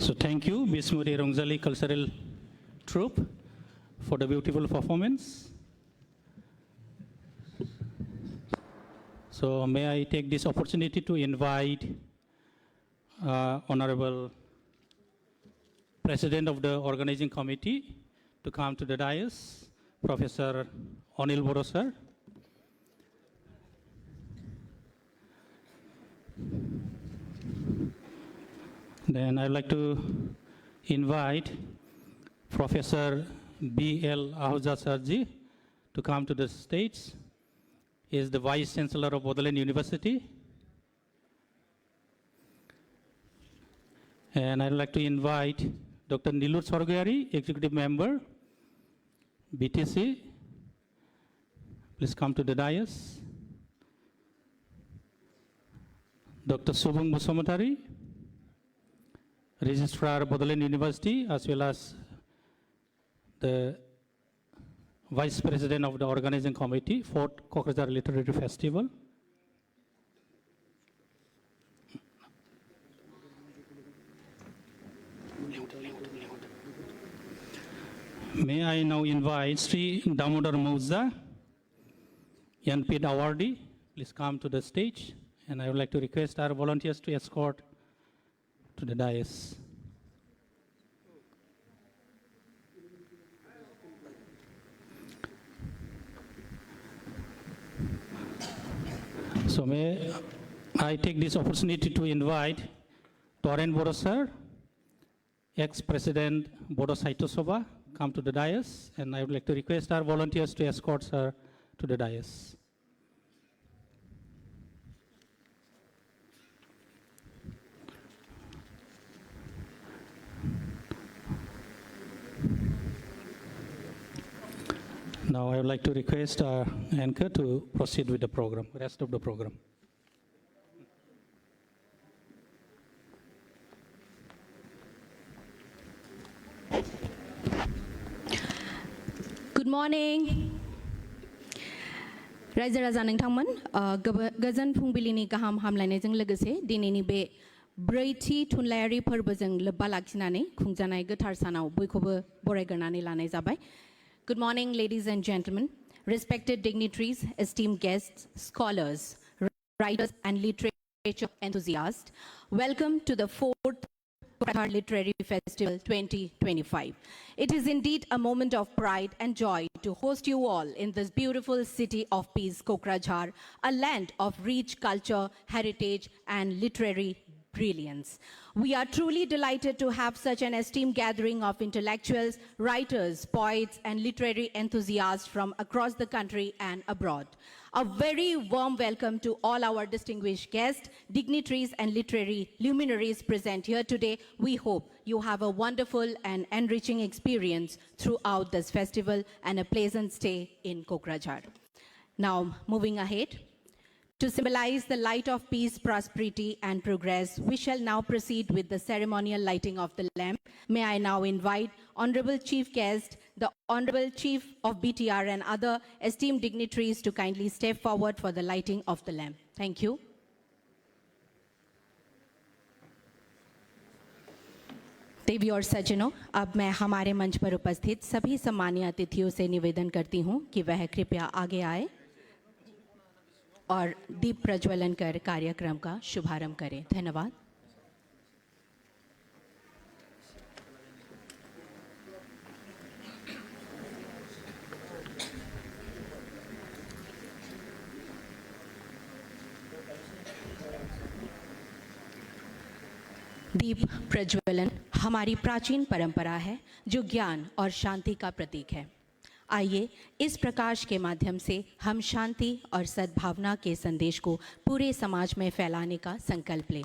So thank you, Bismuri Rongzali Cultural Troupe, for the beautiful performance. So may I take this opportunity to invite Honorable President of the Organizing Committee to come to the dais, Professor Anil Boro sir. Then I'd like to invite Professor B.L. Ahuja Sarji to come to the stage. He is the Vice Chancellor of Bodoland University. And I'd like to invite Dr. Nilur Sorgayari, Executive Member, BTC. Please come to the dais. Dr. Subung Musamatari, Registrar Bodoland University, as well as the Vice President of the Organizing Committee, 4th Kokrajhar Literary Festival. May I now invite Sri Damodar Mauza, Yanpid Awardee, please come to the stage. And I would like to request our volunteers to escort to the dais. So may I take this opportunity to invite Toren Boro sir, ex-President Bodo Sahitya Sabha, come to the dais, and I would like to request our volunteers to escort sir to the dais. Now I would like to request our anchor to proceed with the program, rest of the program. Good morning. Raja Raja Nangtangman, Gazan Pungbilini Gaham Hamlanezing Legacy, Dinini Be Brady Tunlayari Purbazing Lebalakinane, Kungjanai Guitar Sanao, Buikoba Boreganani Lane Zabai. Good morning, ladies and gentlemen, respected dignitaries, esteemed guests, scholars, writers, and literature enthusiasts. Welcome to the 4th Kokrajhar Literary Festival 2025. It is indeed a moment of pride and joy to host you all in this beautiful city of peace, Kokrajhar, a land of rich culture, heritage, and literary brilliance. We are truly delighted to have such an esteemed gathering of intellectuals, writers, poets, and literary enthusiasts from across the country and abroad. A very warm welcome to all our distinguished guests, dignitaries, and literary luminaries present here today. We hope you have a wonderful and enriching experience throughout this festival and a pleasant stay in Kokrajhar. Now, moving ahead. To symbolize the light of peace, prosperity, and progress, we shall now proceed with the ceremonial lighting of the lamp. May I now invite Honorable Chief Guest, the Honorable Chief of BTR, and other esteemed dignitaries to kindly step forward for the lighting of the lamp. Thank you. देवी और सज्जनों, अब मैं हमारे मंच पर उपस्थित सभी सम्मानीय अतिथियों से निवेदन करती हूं कि वह कृपया आगे आए और दीप प्रज्वलन कर कार्यक्रम का शुभारंभ करें। धन्यवाद। दीप प्रज्वलन हमारी प्राचीन परंपरा है जो ज्ञान और शांति का प्रतीक है। आइए इस प्रकाश के माध्यम से हम शांति और सद्भावना के संदेश को पूरे समाज में फैलाने का संकल्प लें।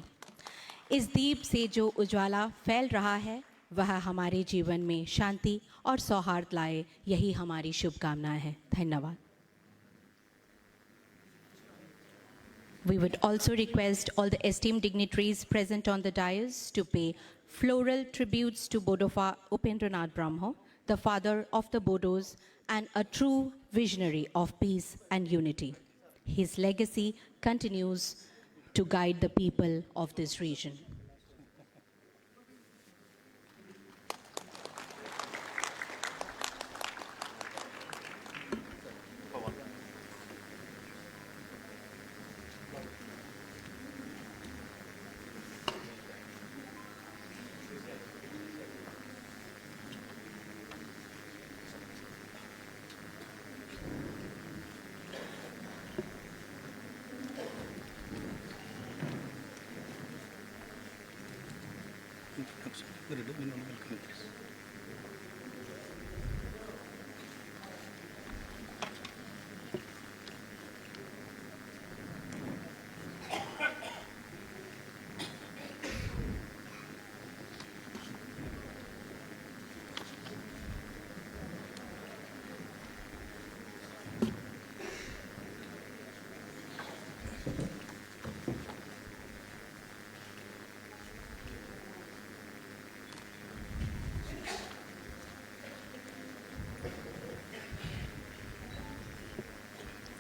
इस दीप से जो उज्ज्वला फैल रहा है वह हमारे जीवन में शांति और सौहार्द लाए, यही हमारी शुभकामनाएं हैं। धन्यवाद। We would also request all the esteemed dignitaries present on the dais to pay floral tributes to Bodofa Upendranath Brahmo, the father of the Bodos and a true visionary of peace and unity. His legacy continues to guide the people of this region.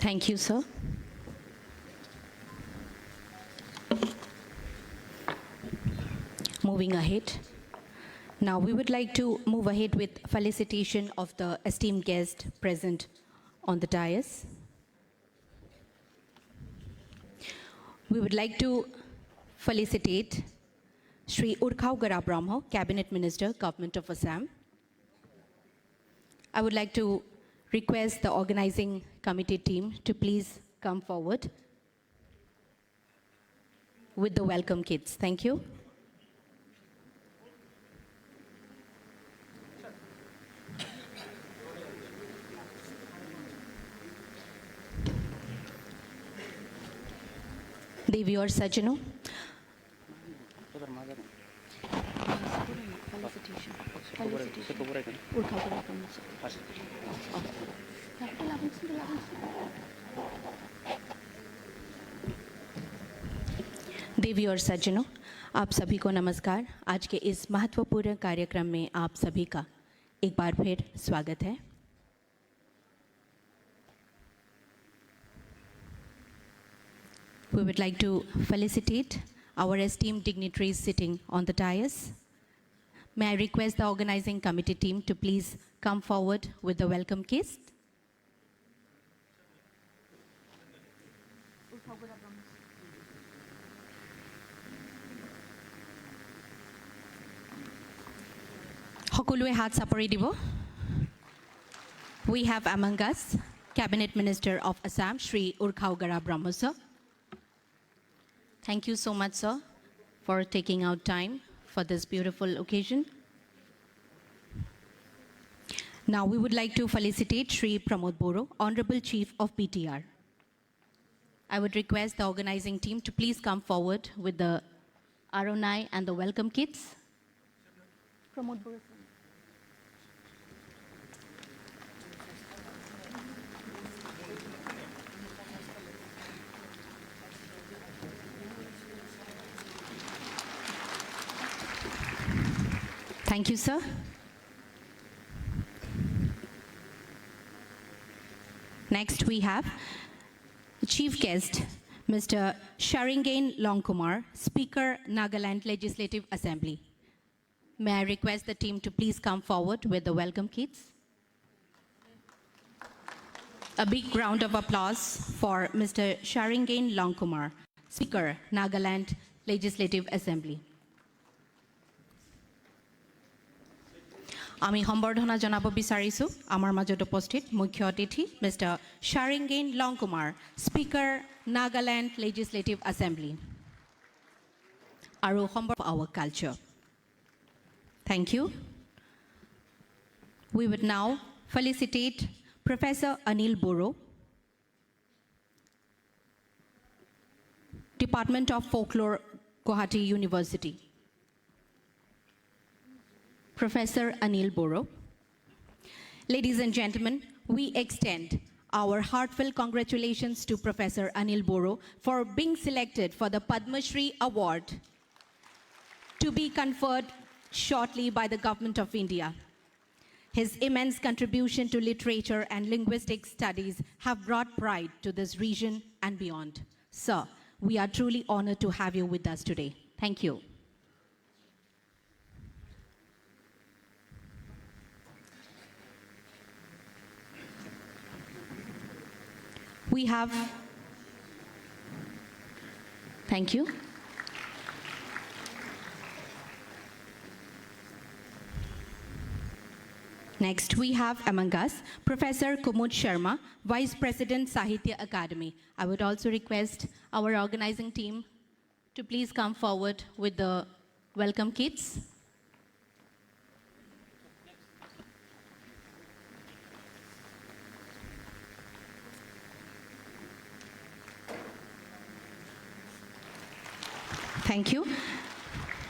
Thank you, sir. Moving ahead. Now we would like to move ahead with felicitation of the esteemed guest present on the dais. We would like to felicitate Shri Urkhao Garabrahma, Cabinet Minister, Government of Assam. I would like to request the organizing committee team to please come forward with the welcome kits. Thank you. Devi or Sajano. देवी और सज्जनों, आप सभी को नमस्कार। आज के इस महत्वपूर्ण कार्यक्रम में आप सभी का एक बार फिर स्वागत है। We would like to felicitate our esteemed dignitaries sitting on the dais. May I request the organizing committee team to please come forward with the welcome kiss. Hokulue hat sapori dibo. We have among us Cabinet Minister of Assam, Shri Urkhao Garabrahma, sir. Thank you so much, sir, for taking out time for this beautiful occasion. Now we would like to felicitate Shri Pramod Boro, Honorable Chief of BTR. I would request the organizing team to please come forward with the Aronai and the welcome kits. Pramod Boro. Thank you, sir. Next, we have Chief Guest, Mr. Sharingain Longkumar, Speaker, Nagaland Legislative Assembly. May I request the team to please come forward with the welcome kits. A big round of applause for Mr. Sharingain Longkumar, Speaker, Nagaland Legislative Assembly. আমি সম্বৰ্ধনা জনাব বিচাৰিছো আমাৰ মাজত উপস্থিত মুখ্য অতিথি mister Sharingain Longkumer speaker Nagaland legislative assembly আৰু সম্বৰ্ধ our culture. Thank you. We would now felicitate Professor Anil Boro, Department of Folklore, Guwahati University. Professor Anil Boro. Ladies and gentlemen, we extend our heartfelt congratulations to Professor Anil Boro for being selected for the Padma Shri Award to be conferred shortly by the Government of India. His immense contribution to literature and linguistic studies have brought pride to this region and beyond. Sir, we are truly honored to have you with us today. Thank you. We have, thank you. Next, we have among us Professor Kumud Sharma, Vice President, Sahitya Academy. I would also request our organizing team to please come forward with the welcome kits. Thank you.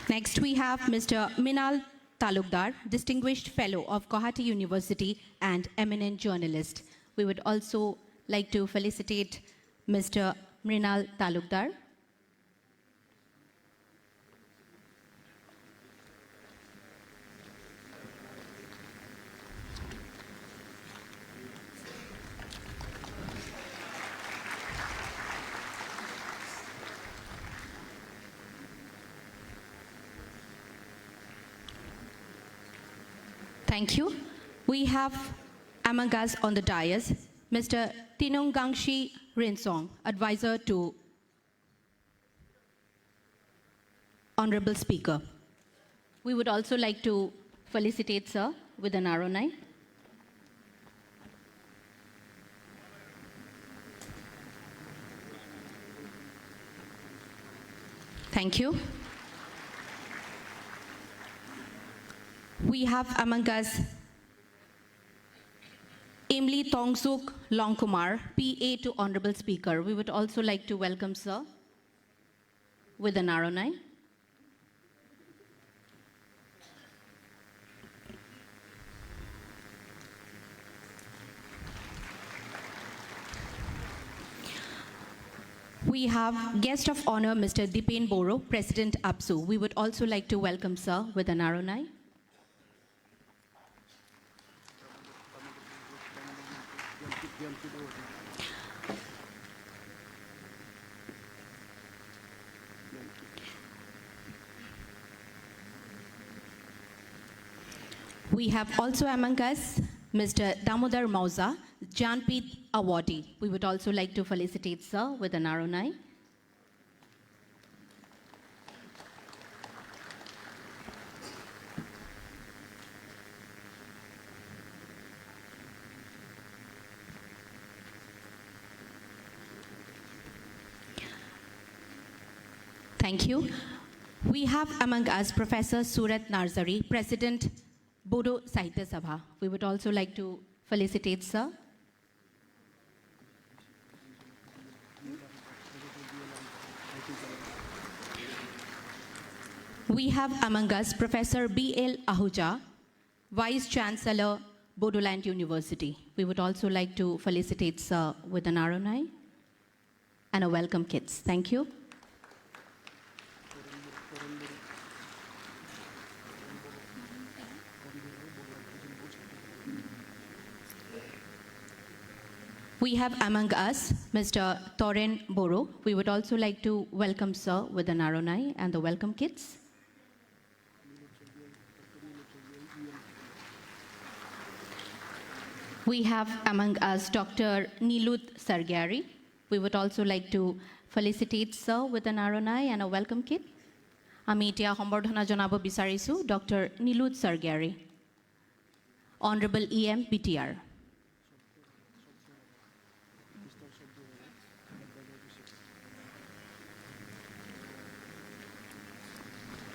Next, we have Mr. Minal Talukdar, Distinguished Fellow of Guwahati University and eminent journalist. We would also like to felicitate Mr. Mrinal Talukdar. Thank you. We have among us on the dais Mr. Tinung Gangshi Rinsong, Advisor to Honorable Speaker. We would also like to felicitate Sir with an Aronai. Thank you. We have among us Imli Tongsuk Longkumar, PA to Honorable Speaker. We would also like to welcome Sir with an Aronai. We have guest of honor, Mr. Dipen Boro, President APSU. We would also like to welcome Sir with an Aronai. We have also among us Mr. Damodar Mauza, Janpith Awardee. We would also like to felicitate Sir with an Aronai. Thank you. We have among us Professor Surat Narzari, President Bodo Sahitya Sabha. We would also like to felicitate Sir. We have among us Professor B.L. Ahuja, Vice Chancellor, Bodoland University. We would also like to felicitate Sir with an Aronai and a welcome kits. Thank you. We have among us Mr. Toren Boro. We would also like to welcome Sir with an Aronai and the welcome kits. We have among us Dr. Nilut Sargari. We would also like to felicitate Sir with an Aronai and a welcome kit. Ami etia hombordhona jonabo bisarisu Dr. Nilut Sargari, Honorable EM BTR.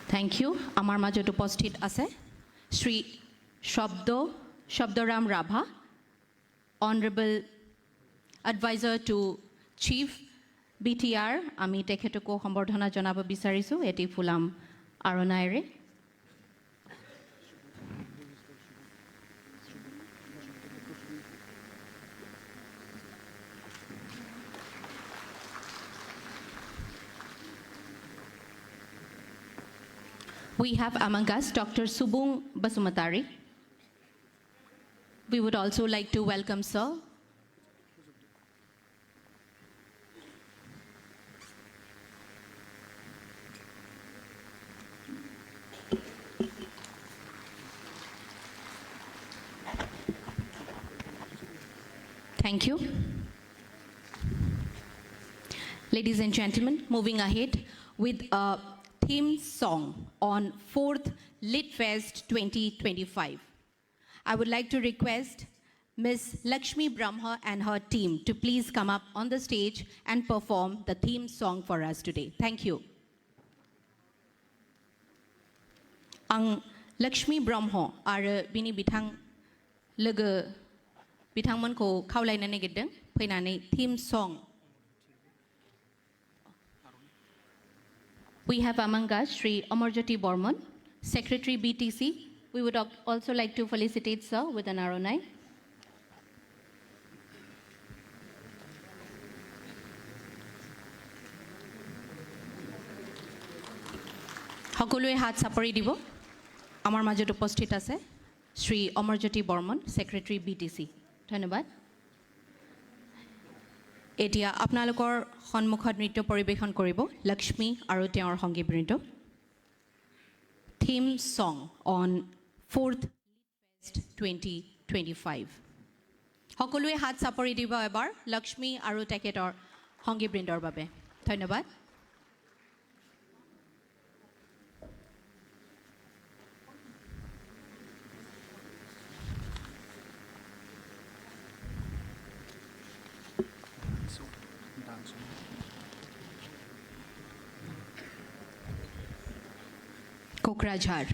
Thank you. Amar majot uposthiত আছে Shri Shabdoram Rabha, Honorable Advisor to Chief BTR. Ami tekhetoko hombordhona jonabo bisarisu eti fulam aronaire. We have among us Dr. Subung Basumatari. We would also like to welcome Sir. Thank you. Ladies and gentlemen, moving ahead with a theme song on 4th Lit Fest 2025. I would like to request Ms. Lakshmi Brahma and her team to please come up on the stage and perform the theme song for us today. Thank you. Ang Lakshmi Brahma are bini bitang logo bitangmanko khawlainane gedeng fainane theme song. We have among us Sri Amarjyoti Borman, Secretary BTC. We would also like to felicitate Sir with an ROI. সকলোৱে হাত চাপৰি দিব আমাৰ মাজত উপস্থিত আছে Shri Amarjyoti Barman secretary BTC ধন্যবাদ এতিয়া আপোনালোকৰ সন্মুখত নৃত্য পৰিবেশন কৰিব লক্ষ্মী আৰু তেওঁৰ সংগীতবৃন্দ theme song on 4th Fest 2025 সকলোৱে হাত চাপৰি দিব এবাৰ লক্ষ্মী আৰু তেখেতৰ সংগীতবৃন্দৰ বাবে ধন্যবাদ कोकराझार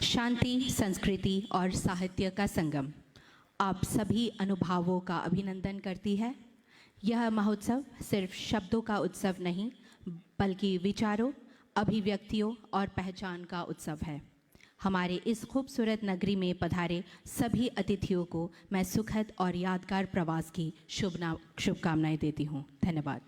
शांति संस्कृति और साहित्य का संगम आप सभी अनुभवों का अभिनंदन करती है यह महोत्सव सिर्फ शब्दों का उत्सव नहीं बल्कि विचारों अभिव्यक्तियों और पहचान का उत्सव है हमारे इस खूबसूरत नगरी में पधारे सभी अतिथियों को मैं सुखद और यादगार प्रवास की शुभकामनाएं देती हूँ धन्यवाद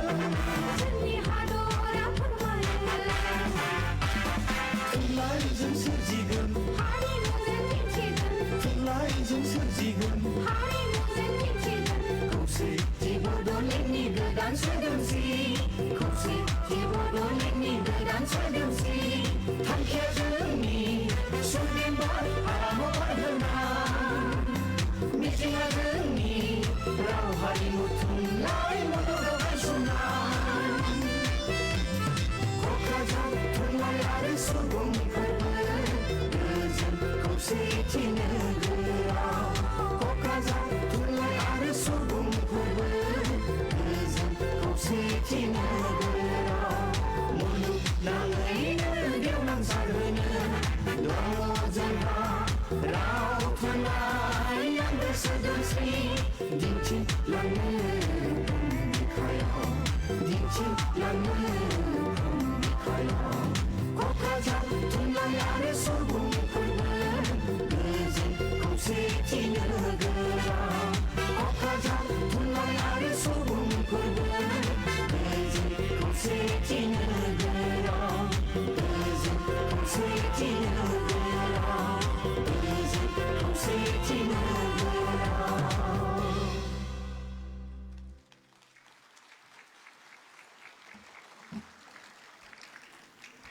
जोंनि हादरा फोरमायो थुनलाइजों सोरजिगोन हारिमुजों दिन्थिगोन थुनलाइजों सोरजिगोन हारिमुजों दिन्थिगोन खौसेथि बड'लेण्डनि गोदान सोदोमस्रि खौसेथि बड'लेण्डनि गोदान सोदोमस्रि थांखिया जोंनि सुदेमबार हारामबार होनाय मिजिंआ जोंनि राव हारिमु थुनलाइ मुलुगाव गायसननाय क'क्राझार थुनलाइ आरो सुबुं फोरबो गोजोन खौसेथि नोगोराव क'क्राझार थुनलाइ आरो सुबुं फोरबो गोजोन खौसेथि नोगोराव मुलुगनाङैनो गेवलांसारहोनो दङ जोंहा राव थुनलाइ आरो सोदोमस्रि दिन्थिलांनो बिखायाव दिन्थिलांनो बिखायाव क'क्राझार थुनलाइ आरो सुबुं फोरबो गोजोन खौसेथि नोगोराव क'क्राझार थुनलाइ आरो सुबुं फोरबो गोजोन खौसेथि नोगोराव गोजोन खौसेथि नोगोराव गोजोन खौसेथि नोगोराव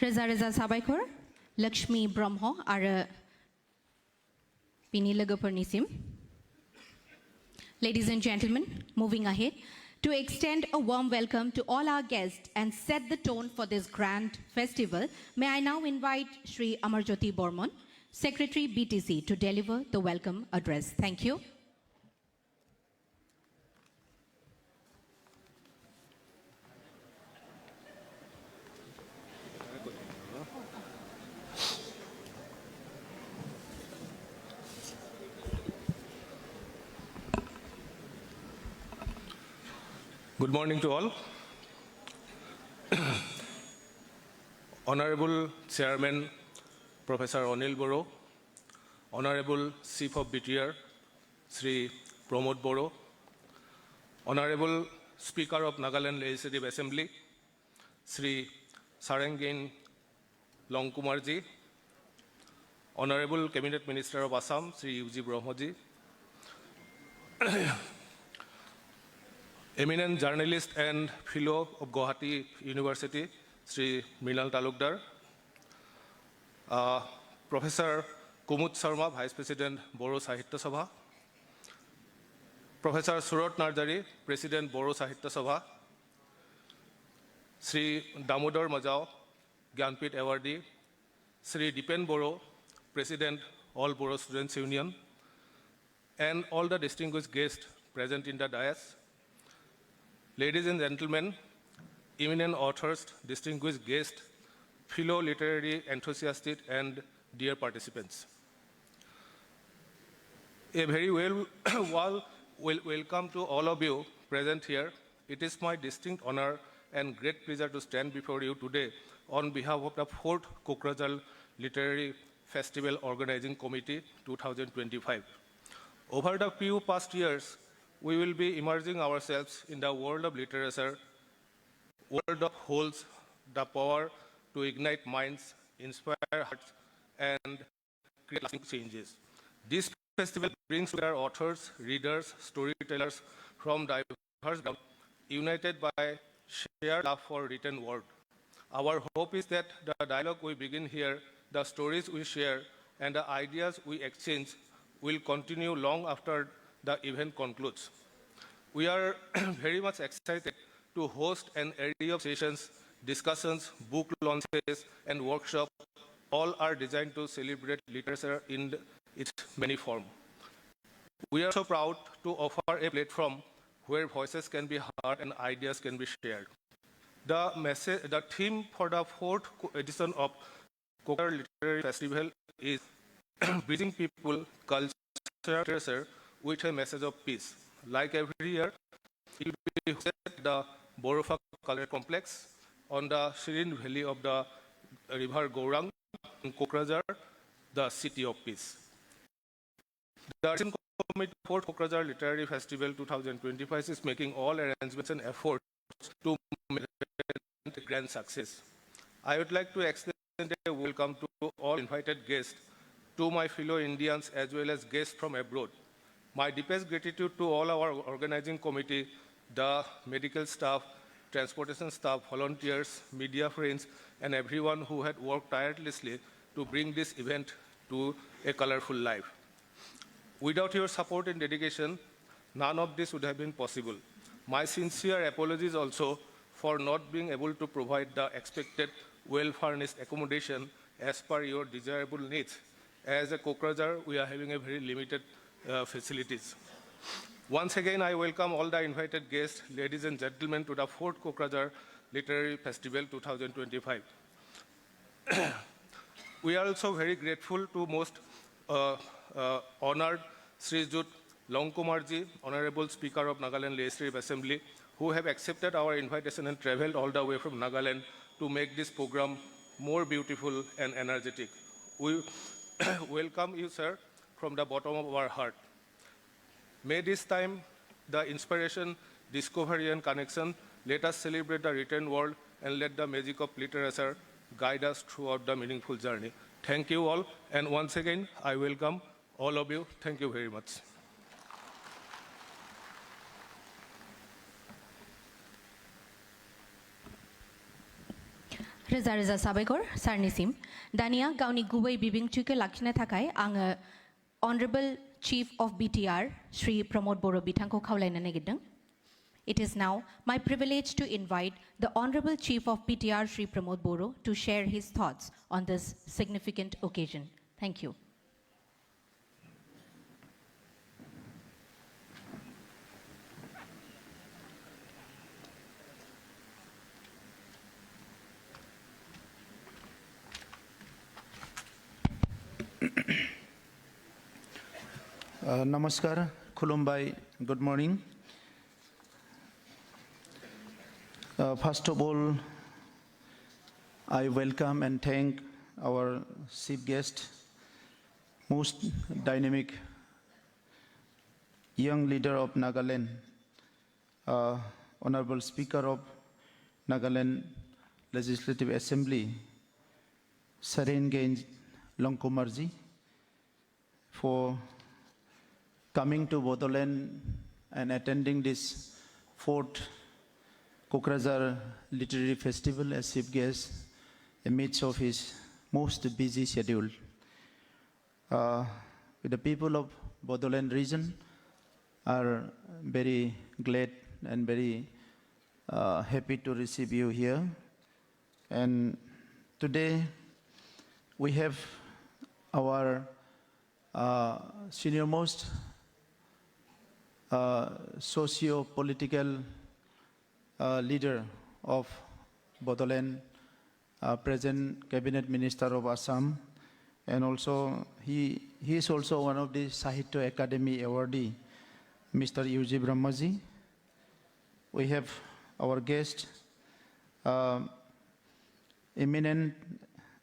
रोजा रोजा साबायखर लक्ष्मी ब्रह्म आरो बिनि लोगोफोरनिसिम Ladies and gentlemen, moving ahead, to extend a warm welcome to all our guests and set the tone for this grand festival, may I now invite Shri Amarjyoti Bormon, Secretary BTC, to deliver the welcome address. Thank you. Good morning to all. Honorable Chairman Professor Anil Boro, Honorable Chief of BTR Sri Pramod Boro, Honorable Speaker of Nagaland Legislative Assembly Sri Sarangin Longkumarji, Honorable Cabinet Minister of Assam Sri UG Brahmaji, eminent journalist and fellow of Guwahati University, Sri Mrinal Talukdar, Professor Kumud Sharma, Vice President, Boro Sahitya Sabha, Professor Surat Narjari, President, Boro Sahitya Sabha, Sri Damodar Majao, Gyanpit Awardee, Sri Dipen Boro, President, All Boro Students Union, and all the distinguished guests present in the dais. Ladies and gentlemen, eminent authors, distinguished guests, fellow literary enthusiasts, and dear participants. A very welcome to all of you present here. It is my distinct honor and great pleasure to stand before you today on behalf of the 4th Kokrajhar Literary Festival Organizing Committee 2025. Over the few past years, we will be immersing ourselves in the world of literature, world that holds the power to ignite minds, inspire hearts, and create lasting changes. This festival brings together authors, readers, storytellers from diverse backgrounds, united by shared love for written word. Our hope is that the dialogue we begin here, the stories we share, and the ideas we exchange will continue long after the event concludes. We are very much excited to host an array of sessions, discussions, book launches, and workshops. All are designed to celebrate literature in its many forms. We are so proud to offer a platform where voices can be heard and ideas can be shared. The theme for the 4th edition of Kokrajhar Literary Festival is Bridging People, Culture, Literature with a Message of Peace. Like every year, it will be hosted at the Borofa Cultural Complex on the serene valley of the river Gaurang in Kokrajhar, the city of peace. The Artisan Committee for Kokrajhar Literary Festival 2025 is making all arrangements and efforts to a grand success. I would like to extend a welcome to all invited guests, to my fellow Indians as well as guests from abroad. My deepest gratitude to all our organizing committee, the medical staff, transportation staff, volunteers, media friends, and everyone who had worked tirelessly to bring this event to a colorful life. Without your support and dedication, none of this would have been possible. My sincere apologies also for not being able to provide the expected well-furnished accommodation as per your desirable needs. As a Kokrajhar, we are having a very limited facilities. Once again, I welcome all the invited guests, ladies and gentlemen, to the 4th Kokrajhar Literary Festival 2025. We are also very grateful to most honored Sri Jut Longkumarji, Honorable Speaker of Nagaland Legislative Assembly, who have accepted our invitation and traveled all the way from Nagaland to make this program more beautiful and energetic. We welcome you, sir, from the bottom of our heart. May this time, the inspiration, discovery, and connection, let us celebrate the written world and let the magic of literature guide us throughout the meaningful journey. Thank you all, and once again, I welcome all of you. Thank you very much. रोजा रोजा साबायखर सारनिसिम दानिया गावनि गुबै बिबुंथिखौ लाखिनो थाखाय आङो Honorable Chief of BTR Shri Pramod Boro बिथांखौ खावलायनो नागिरदों. It is now my privilege to invite the Honorable Chief of BTR Shri Pramod Boro to share his thoughts on this significant occasion. Thank you. Namaskar, Khulumbai, good morning. First of all, I welcome and thank our chief guest, most dynamic young leader of Nagaland, Honorable Speaker of Nagaland Legislative Assembly, Sarengen Longkumarji, for coming to Bodoland and attending this 4th Kokrajhar Literary Festival as chief guest amidst of his most busy schedule. With the people of Bodoland region are very glad and very happy to receive you here. And today we have our senior-most socio-political leader of Bodoland, present Cabinet Minister of Assam, and also he is also one of the Sahitya Academy awardee, Mr. U.G. Brahmaji. We have our guest, eminent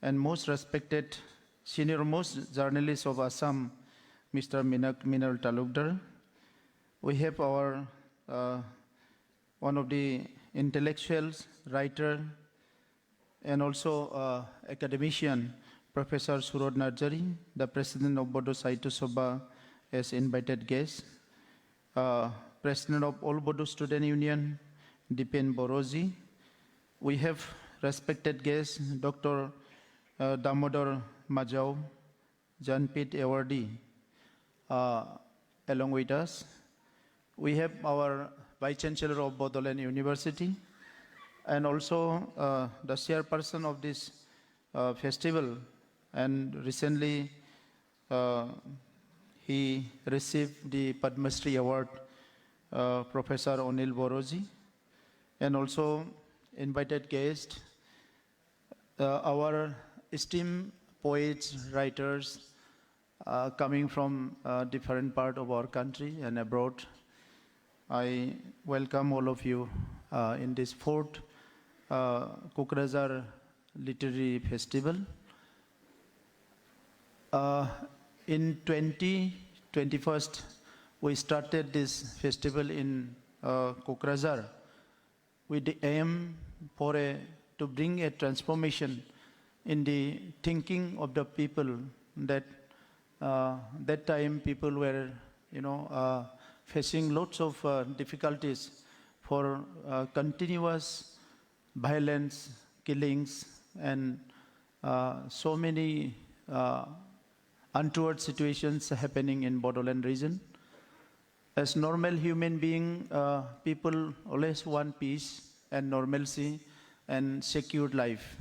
and most respected senior-most journalist of Assam, Mr. Minal Talukdar. We have our one of the intellectuals, writer, and also academician, Professor Surod Narjari, the President of Bodo Sahitya Sabha, as invited guest. President of All Bodo Student Union, Dipen Boroji. We have respected guests, Dr. Damodar Majau, Janpit awardee, along with us. We have our Vice Chancellor of Bodoland University, and also the chairperson of this festival. And recently, he received the Padma Shri Award, Professor Onil Boroji, and also invited guest, our esteemed poets, writers, coming from different part of our country and abroad. I welcome all of you in this 4th Kokrajhar Literary Festival. In 2021, we started this festival in Kokrajhar with the aim to bring a transformation in the thinking of the people that that time people were, facing lots of difficulties for continuous violence, killings, and so many untoward situations happening in Bodoland region. As normal human being, people always want peace and normalcy and secured life.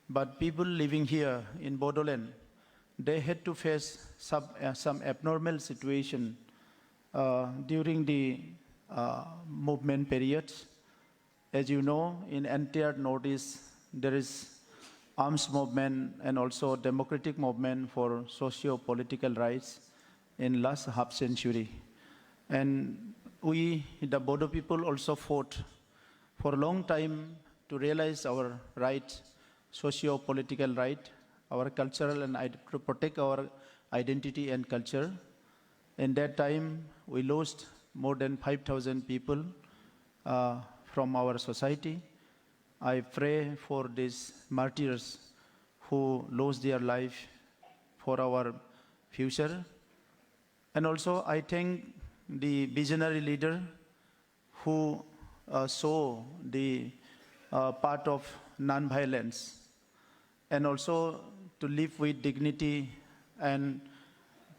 But people living here in Bodoland, they had to face some abnormal situation during the movement periods. As you know, in entire Northeast, there is arms movement and also democratic movement for socio-political rights in last half century. And we, the Bodo people, also fought for a long time to realize our right, socio-political right, our cultural and to protect our identity and culture. In that time, we lost more than 5,000 people from our society. I pray for these martyrs who lost their life for our future. And also, I thank the visionary leader who saw the part of non-violence and also to live with dignity and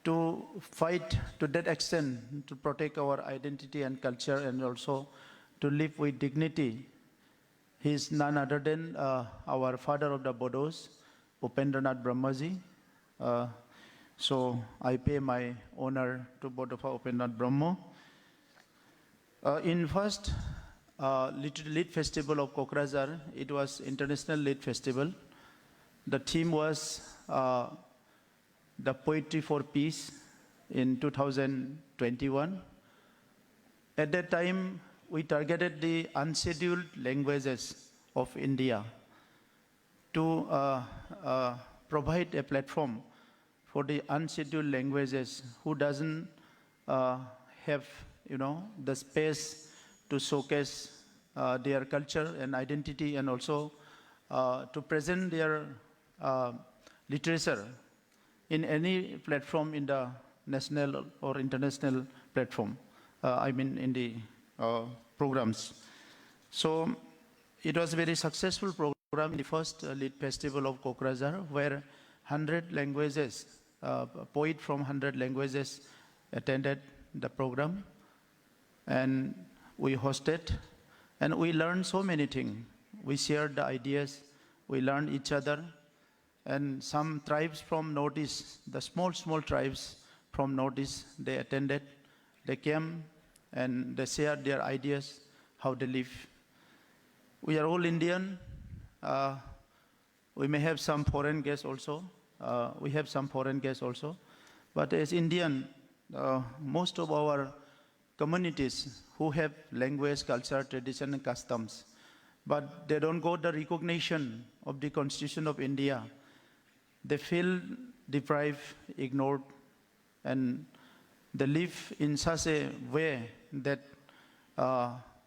to fight to that extent to protect our identity and culture and also to live with dignity. He is none other than our father of the Bodos, Upendranath Brahmaji. So I pay my honor to Bodofa Upendranath Brahmo. In first Lit Festival of Kokrajhar, it was International Lit Festival. The theme was the Poetry for Peace in 2021. At that time, we targeted the unscheduled languages of India to provide a platform for the unscheduled languages who doesn't have, the space to showcase their culture and identity and also to present their literature in any platform in the national or international platform, in the programs. So it was a very successful program in the first Lit Festival of Kokrajhar, where 100 languages, poet from 100 languages attended the program. And we hosted, and we learned so many things. We shared the ideas, we learned each other, and some tribes from Northeast, the small tribes from Northeast, they attended, they came, and they shared their ideas, how they live. We are all Indian. We may have some foreign guests also. But as Indian, most of our communities who have language, culture, tradition, and customs, but they don't got the recognition of the Constitution of India. They feel deprived, ignored, and they live in such a way that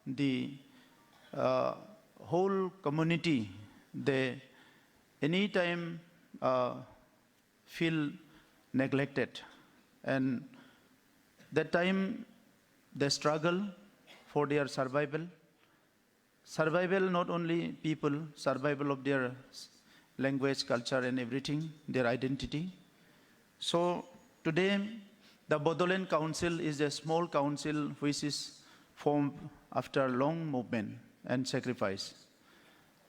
the whole community, they anytime feel neglected. And that time they struggle for their survival. Survival not only people, survival of their language, culture, and everything, their identity. So today, the Bodoland Council is a small council which is formed after long movement and sacrifice.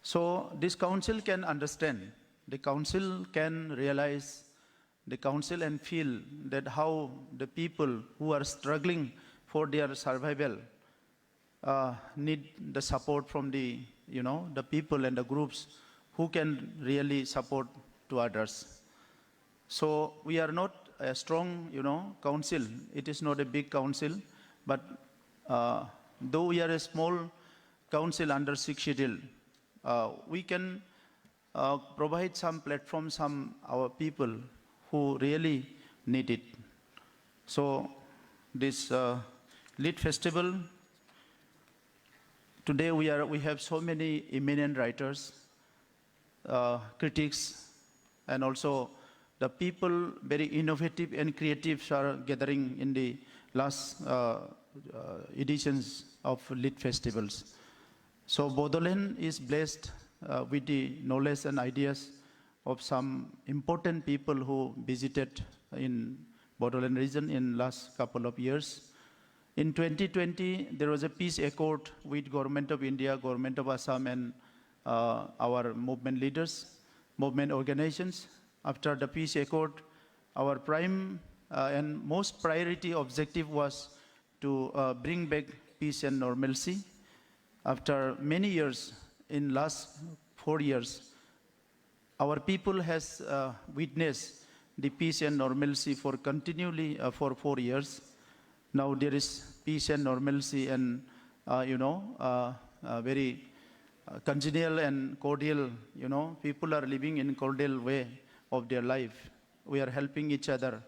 So this council can understand, the council can realize, the council and feel that how the people who are struggling for their survival need the support from the people and the groups who can really support to others. So we are not a strong, council. It is not a big council, but though we are a small council under 6 schedule, we can provide some platform, our people who really need it. So this Lit Festival today we have so many eminent writers, critics, and also the people very innovative and creative are gathering in the last editions of Lit festivals. So Bodoland is blessed with the knowledge and ideas of some important people who visited in Bodoland region in last couple of years. In 2020, there was a peace accord with Government of India, Government of Assam, and our movement leaders, movement organizations. After the peace accord, our prime and most priority objective was to bring back peace and normalcy. After many years, in last 4 years, our people has witnessed the peace and normalcy for continually for 4 years. Now there is peace and normalcy and very congenial and cordial. People are living in cordial way of their life. We are helping each other.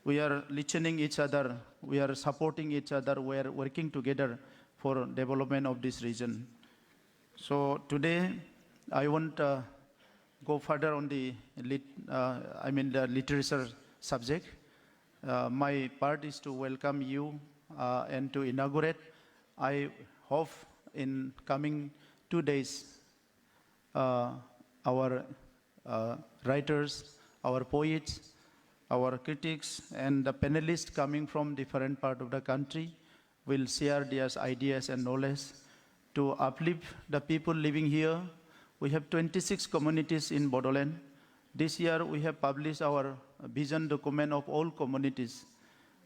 We are listening each other. We are supporting each other. We are working together for development of this region. So today, I want to go further on the the literature subject. My part is to welcome you and to inaugurate. I hope in coming 2 days, our writers, our poets, our critics, and the panelists coming from different parts of the country will share their ideas and knowledge to uplift the people living here. We have 26 communities in Bodoland. This year, we have published our vision document of all communities.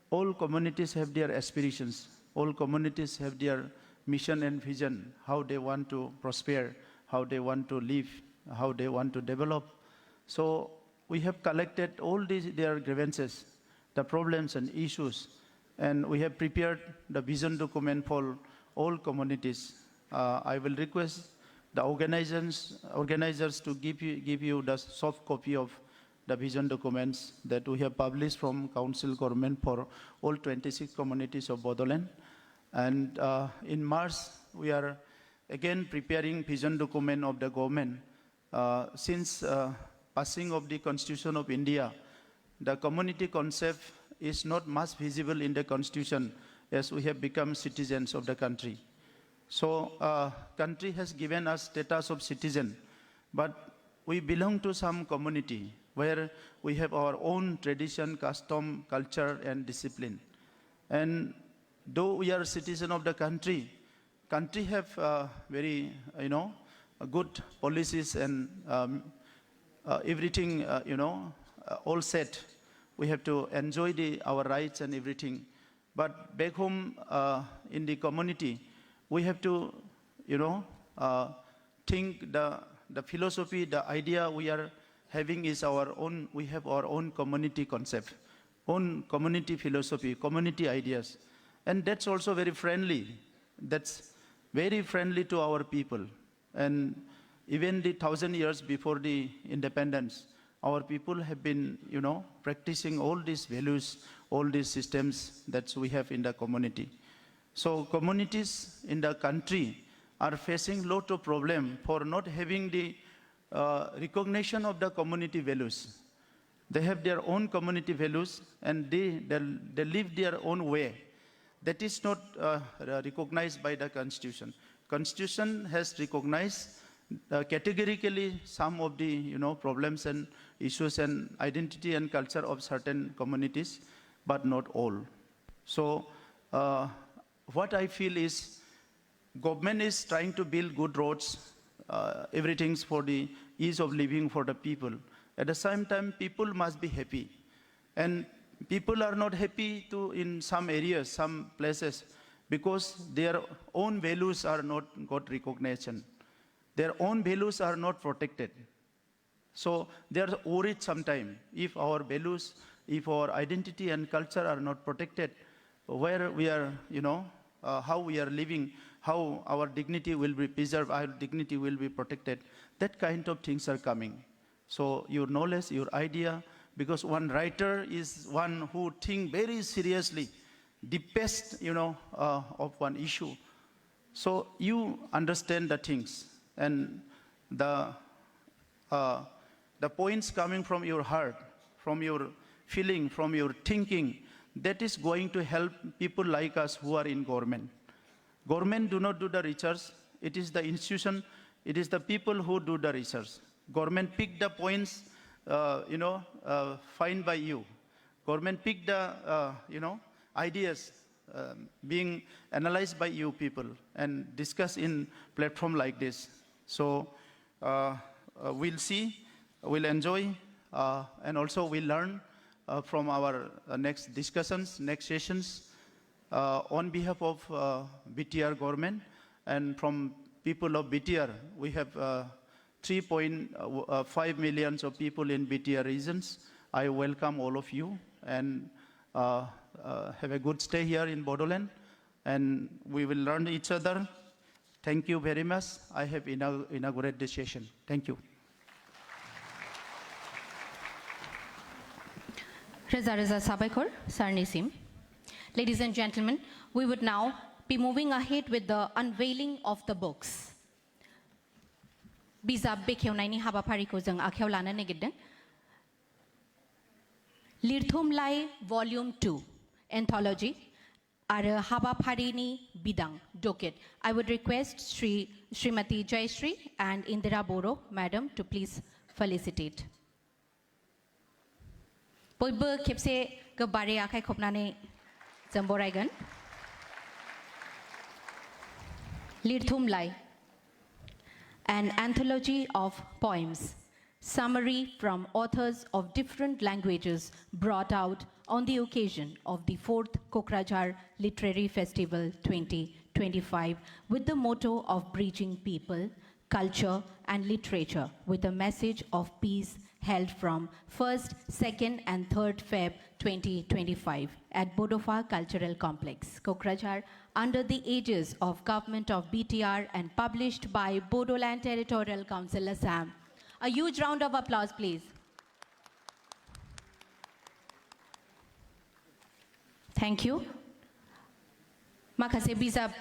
All communities have their aspirations. All communities have their mission and vision, how they want to prosper, how they want to live, how they want to develop. So we have collected all their grievances, the problems and issues, and we have prepared the vision document for all communities. I will request the organizers to give you the soft copy of the vision documents that we have published from Council Government for all 26 communities of Bodoland. And in March, we are again preparing vision document of the government. Since passing of the Constitution of India, the community concept is not much visible in the Constitution as we have become citizens of the country. So country has given us status of citizen, but we belong to some community where we have our own tradition, custom, culture, and discipline. And though we are citizen of the country have very, good policies and everything, all set. We have to enjoy our rights and everything. But back home in the community, we have to, think the philosophy, the idea we are having is our own. We have our own community concept, own community philosophy, community ideas. And that's also very friendly. That's very friendly to our people. And even the 1,000 years before the independence, our people have been, practicing all these values, all these systems that we have in the community. So communities in the country are facing lot of problem for not having the recognition of the community values. They have their own community values and they live their own way. That is not recognized by the Constitution. Constitution has recognized categorically some of the problems and issues and identity and culture of certain communities, but not all. So what I feel is government is trying to build good roads, everything's for the ease of living for the people. At the same time, people must be happy. And people are not happy in some areas, some places, because their own values are not got recognition. Their own values are not protected. So they are worried sometimes if our values, if our identity and culture are not protected, where we are, how we are living, how our dignity will be preserved, our dignity will be protected. That kind of things are coming. So your knowledge, your idea, because one writer is one who thinks very seriously, deepest, of one issue. So you understand the things, and the points coming from your heart, from your feeling, from your thinking, that is going to help people like us who are in government. Government do not do the research. It is the institution, it is the people who do the research. Government pick the points, find by you. Government pick the, ideas being analyzed by you people and discussed in platform like this. So we'll see, we'll enjoy, and also we'll learn from our next discussions, next sessions, on behalf of BTR government and from people of BTR. We have 3.5 million of people in BTR regions. I welcome all of you, and have a good stay here in Bodoland, and we will learn each other. Thank you very much. I have inaugurated this session. Thank you. Reza Sabaikor, Sarnisim. Ladies and gentlemen, we would now be moving ahead with the unveiling of the books. Bizab beखेवनायनि हाबाफारिखौ जों आखायाव लानो नागिरदों. लिरथुमलाइ Volume 2 Anthology आरो हाबाफारिनि बिदां docket. I would request Srimati Jayashree and Indira Boro, Madam, to please felicitate. बयबो खेबसे गोबारै आखाइ खबनानै जों बरायगोन. लिरथुमलाइ, an anthology of poems, summary from authors of different languages brought out on the occasion of the 4th Kokrajhar Literary Festival 2025 with the motto of bridging people, culture and literature with a message of peace, held from 1st, 2nd and 3rd Feb 2025 at Bodofa Cultural Complex, Kokrajhar, under the aegis of Government of BTR and published by Bodoland Territorial Council, Assam. A huge round of applause, please. Thank you. माखासे बिजाब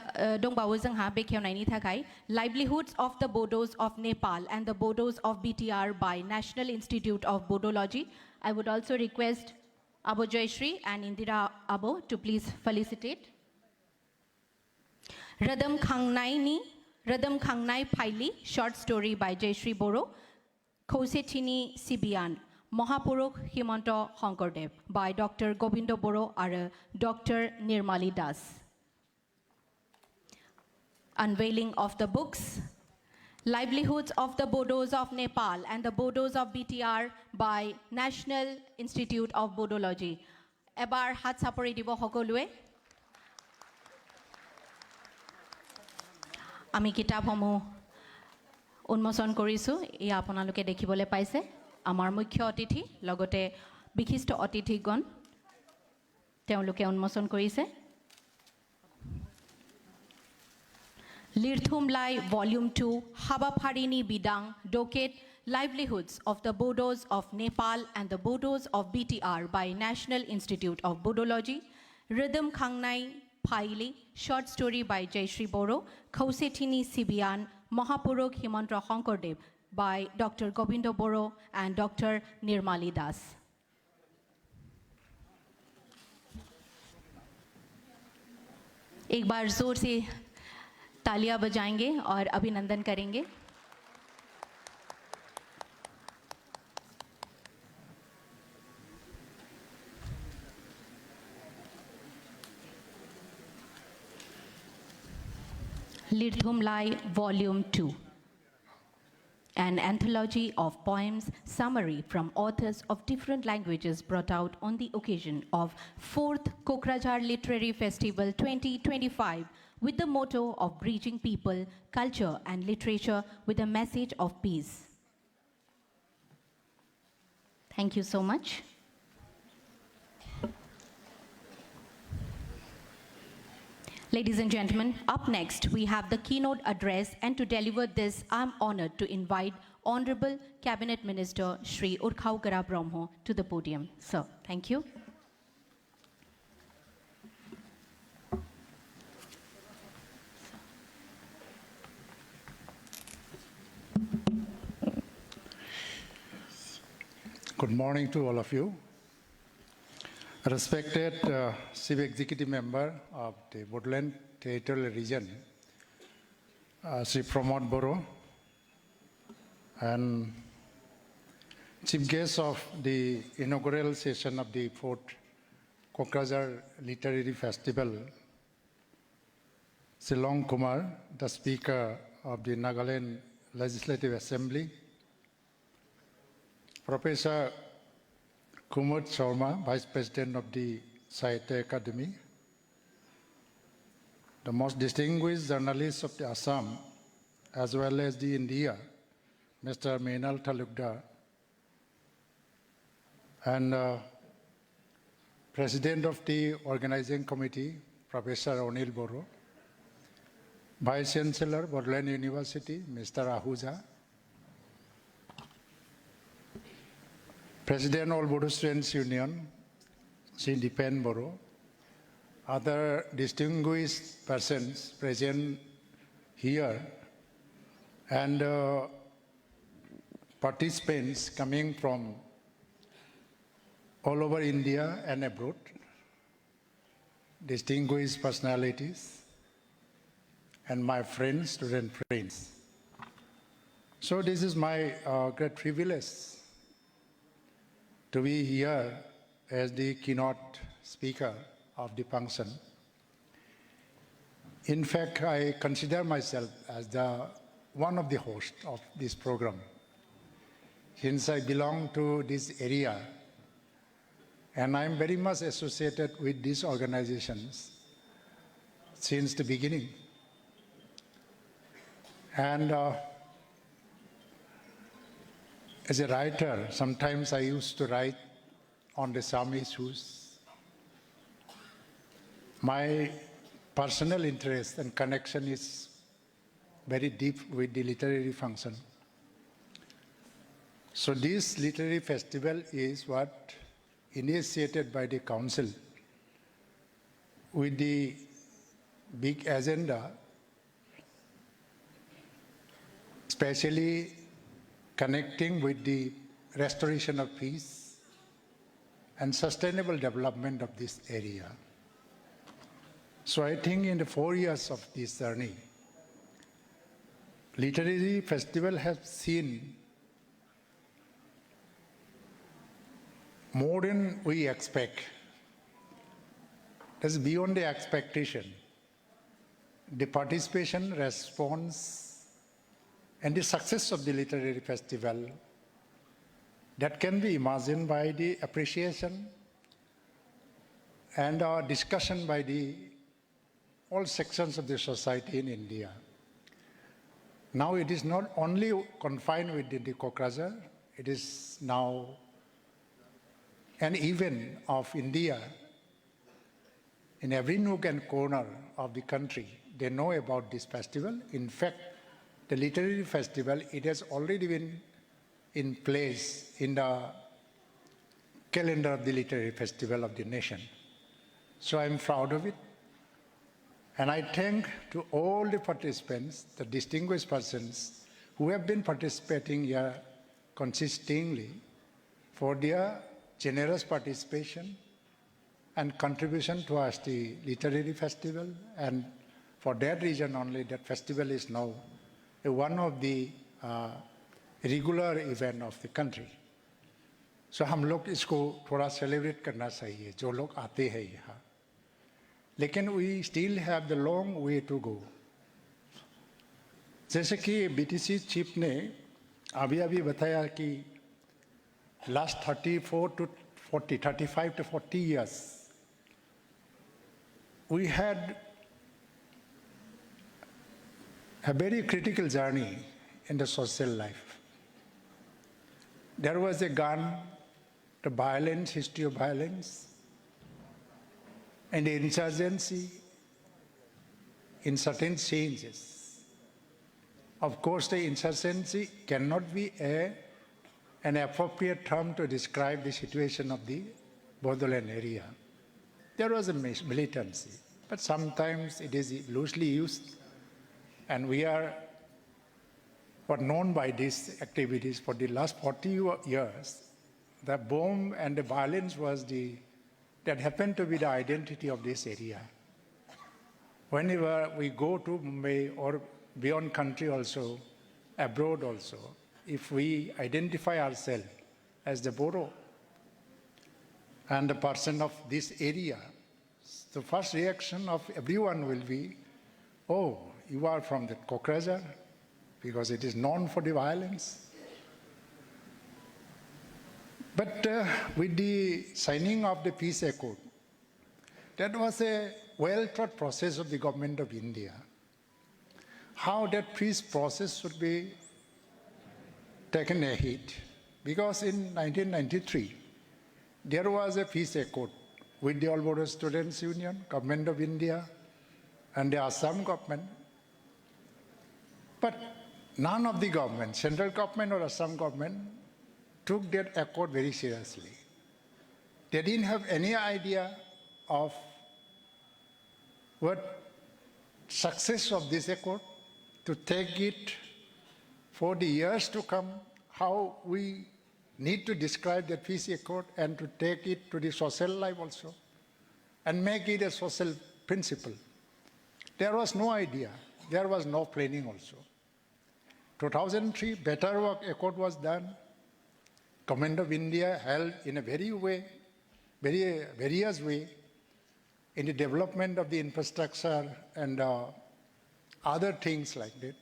दंबावो जोंहा बेखेवनायनि थाखाय. Livelihoods of the Bodos of Nepal and the Bodos of BTR by National Institute of Bodology. I would also request Abo Jayashree and Indira Abo to please felicitate. Radam Khangnai Phaili, short story by Jayashree Boro. Khosechini Sibian, Mahapurukh Himanto Shonkordev by Dr. Gobindo Boro and Dr. Nirmali Das. Unveiling of the books, Livelihoods of the Bodos of Nepal and the Bodos of BTR by National Institute of Bodology. Ebar hat sapori dibo hokolue. Ami kitab homo unmochon korisu, ই আপোনালোকে দেখিবলৈ পাইছে. আমাৰ মুখ্য অতিথি লগতে বিশিষ্ট অতিথিগণ তেওঁলোকে উন্মোচন কৰিছে. Lirthumlai Volume 2 Habapharini Bidang Docket Livelihoods of the Bodos of Nepal and the Bodos of BTR by National Institute of Bodology. Rhythm Khangnai Phaili, short story by Jayashree Boro. Khosechini Sibian, Mahapurukh Himanto Shonkordev by Dr. Gobindo Boro and Dr. Nirmali Das. एक बार जोर से तालियां बजाएंगे और अभिनंदन करेंगे. Lirthumlai Volume 2, an anthology of poems, summary from authors of different languages brought out on the occasion of 4th Kokrajhar Literary Festival 2025 with the motto of bridging people, culture and literature with a message of peace. Thank you so much. Ladies and gentlemen, up next we have the keynote address, and to deliver this, I'm honored to invite Honorable Cabinet Minister Shri Urkhaukara Brahmo to the podium. Sir, thank you. Good morning to all of you. Respected Chief Executive Member of the Bodoland Territorial Region, Sri Pramod Boro, and Chief Guest of the inaugural session of the 4th Kokrajhar Literary Festival, Silong Kumar, the Speaker of the Nagaland Legislative Assembly, Professor Kumud Sharma, Vice President of the Sahitya Academy, the most distinguished journalist of the Assam, as well as the India, Mr. Meenal Talukdar, and President of the Organizing Committee, Professor Onil Boro, Vice Chancellor, Bodoland University, Mr. Ahuja, President All Bodo Students Union, Sri Dipen Boro, other distinguished persons present here, and participants coming from all over India and abroad, distinguished personalities, and my friends, student friends. So this is my great privilege to be here as the keynote speaker of the function. In fact, I consider myself as one of the hosts of this program, since I belong to this area, and I'm very much associated with these organizations since the beginning. And as a writer, sometimes I used to write on the some issues. My personal interest and connection is very deep with the literary function. So this literary festival is what initiated by the council with the big agenda, especially connecting with the restoration of peace and sustainable development of this area. So I think in the 4 years of this journey, Literary Festival has seen more than we expect. That's beyond the expectation. The participation, response, and the success of the Literary Festival that can be imagined by the appreciation and discussion by all sections of the society in India. Now it is not only confined within the Kokrajhar, it is now an event of India. In every nook and corner of the country, they know about this festival. In fact, the Literary Festival, it has already been in place in the calendar of the Literary Festival of the nation. So I'm proud of it. And I thank to all the participants, the distinguished persons who have been participating here consistently for their generous participation and contribution towards the Literary Festival. And for that reason only, that festival is now one of the regular event of the country. So हम लोग इसको थोड़ा celebrate करना चाहिए जो लोग आते हैं यहाँ. लेकिन we still have the long way to go. जैसे कि BTC chief ने अभी बताया कि last 35 to 40 years, we had a very critical journey in the social life. There was a gun, the violence, history of violence, and the insurgency in certain changes. Of course, the insurgency cannot be an appropriate term to describe the situation of the Bodoland area. There was a militancy, but sometimes it is loosely used, and we were known by these activities for the last 40 years the bomb and the violence was that happened to be the identity of this area. Whenever we go to Mumbai or beyond country also, abroad also, if we identify ourselves as the Bodo and the person of this area, the first reaction of everyone will be, oh, you are from the Kokrajhar, because it is known for the violence. But with the signing of the peace accord, that was a well-thought process of the government of India. How that peace process should be taken ahead. Because in 1993, there was a peace accord with the All Bodo Students' Union, Government of India, and the Assam government. But none of the government, central government or Assam government, took that accord very seriously. They didn't have any idea of what success of this accord, to take it for the years to come, how we need to describe the peace accord and to take it to the social life also, and make it a social principle. There was no idea. There was no planning also. 2003, Better Work Accord was done. Government of India held in a various way in the development of the infrastructure and other things like that.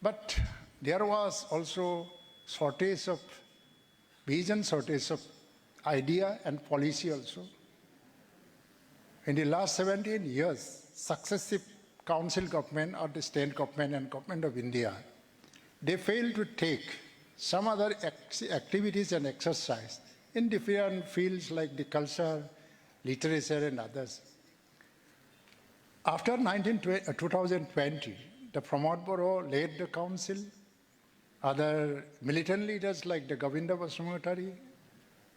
But there was also shortage of vision, shortage of idea and policy also. In the last 17 years, successive council government or the state government and government of India, they failed to take some other activities and exercise in different fields like the culture, literature and others. After 2020, the Pramod Boro led the council. Other militant leaders like the Govinda Basumatari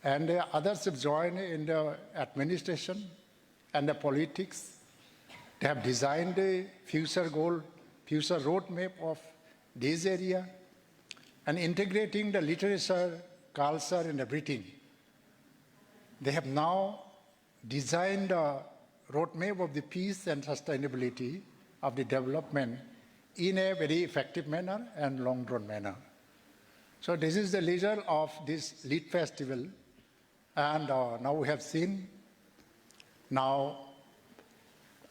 and others have joined in the administration and the politics. They have designed a future goal, future roadmap of this area and integrating the literature, culture and everything. They have now designed a roadmap of the peace and sustainability of the development in a very effective manner and long-drawn manner. So this is the result of this LEAD festival. And now we have seen, now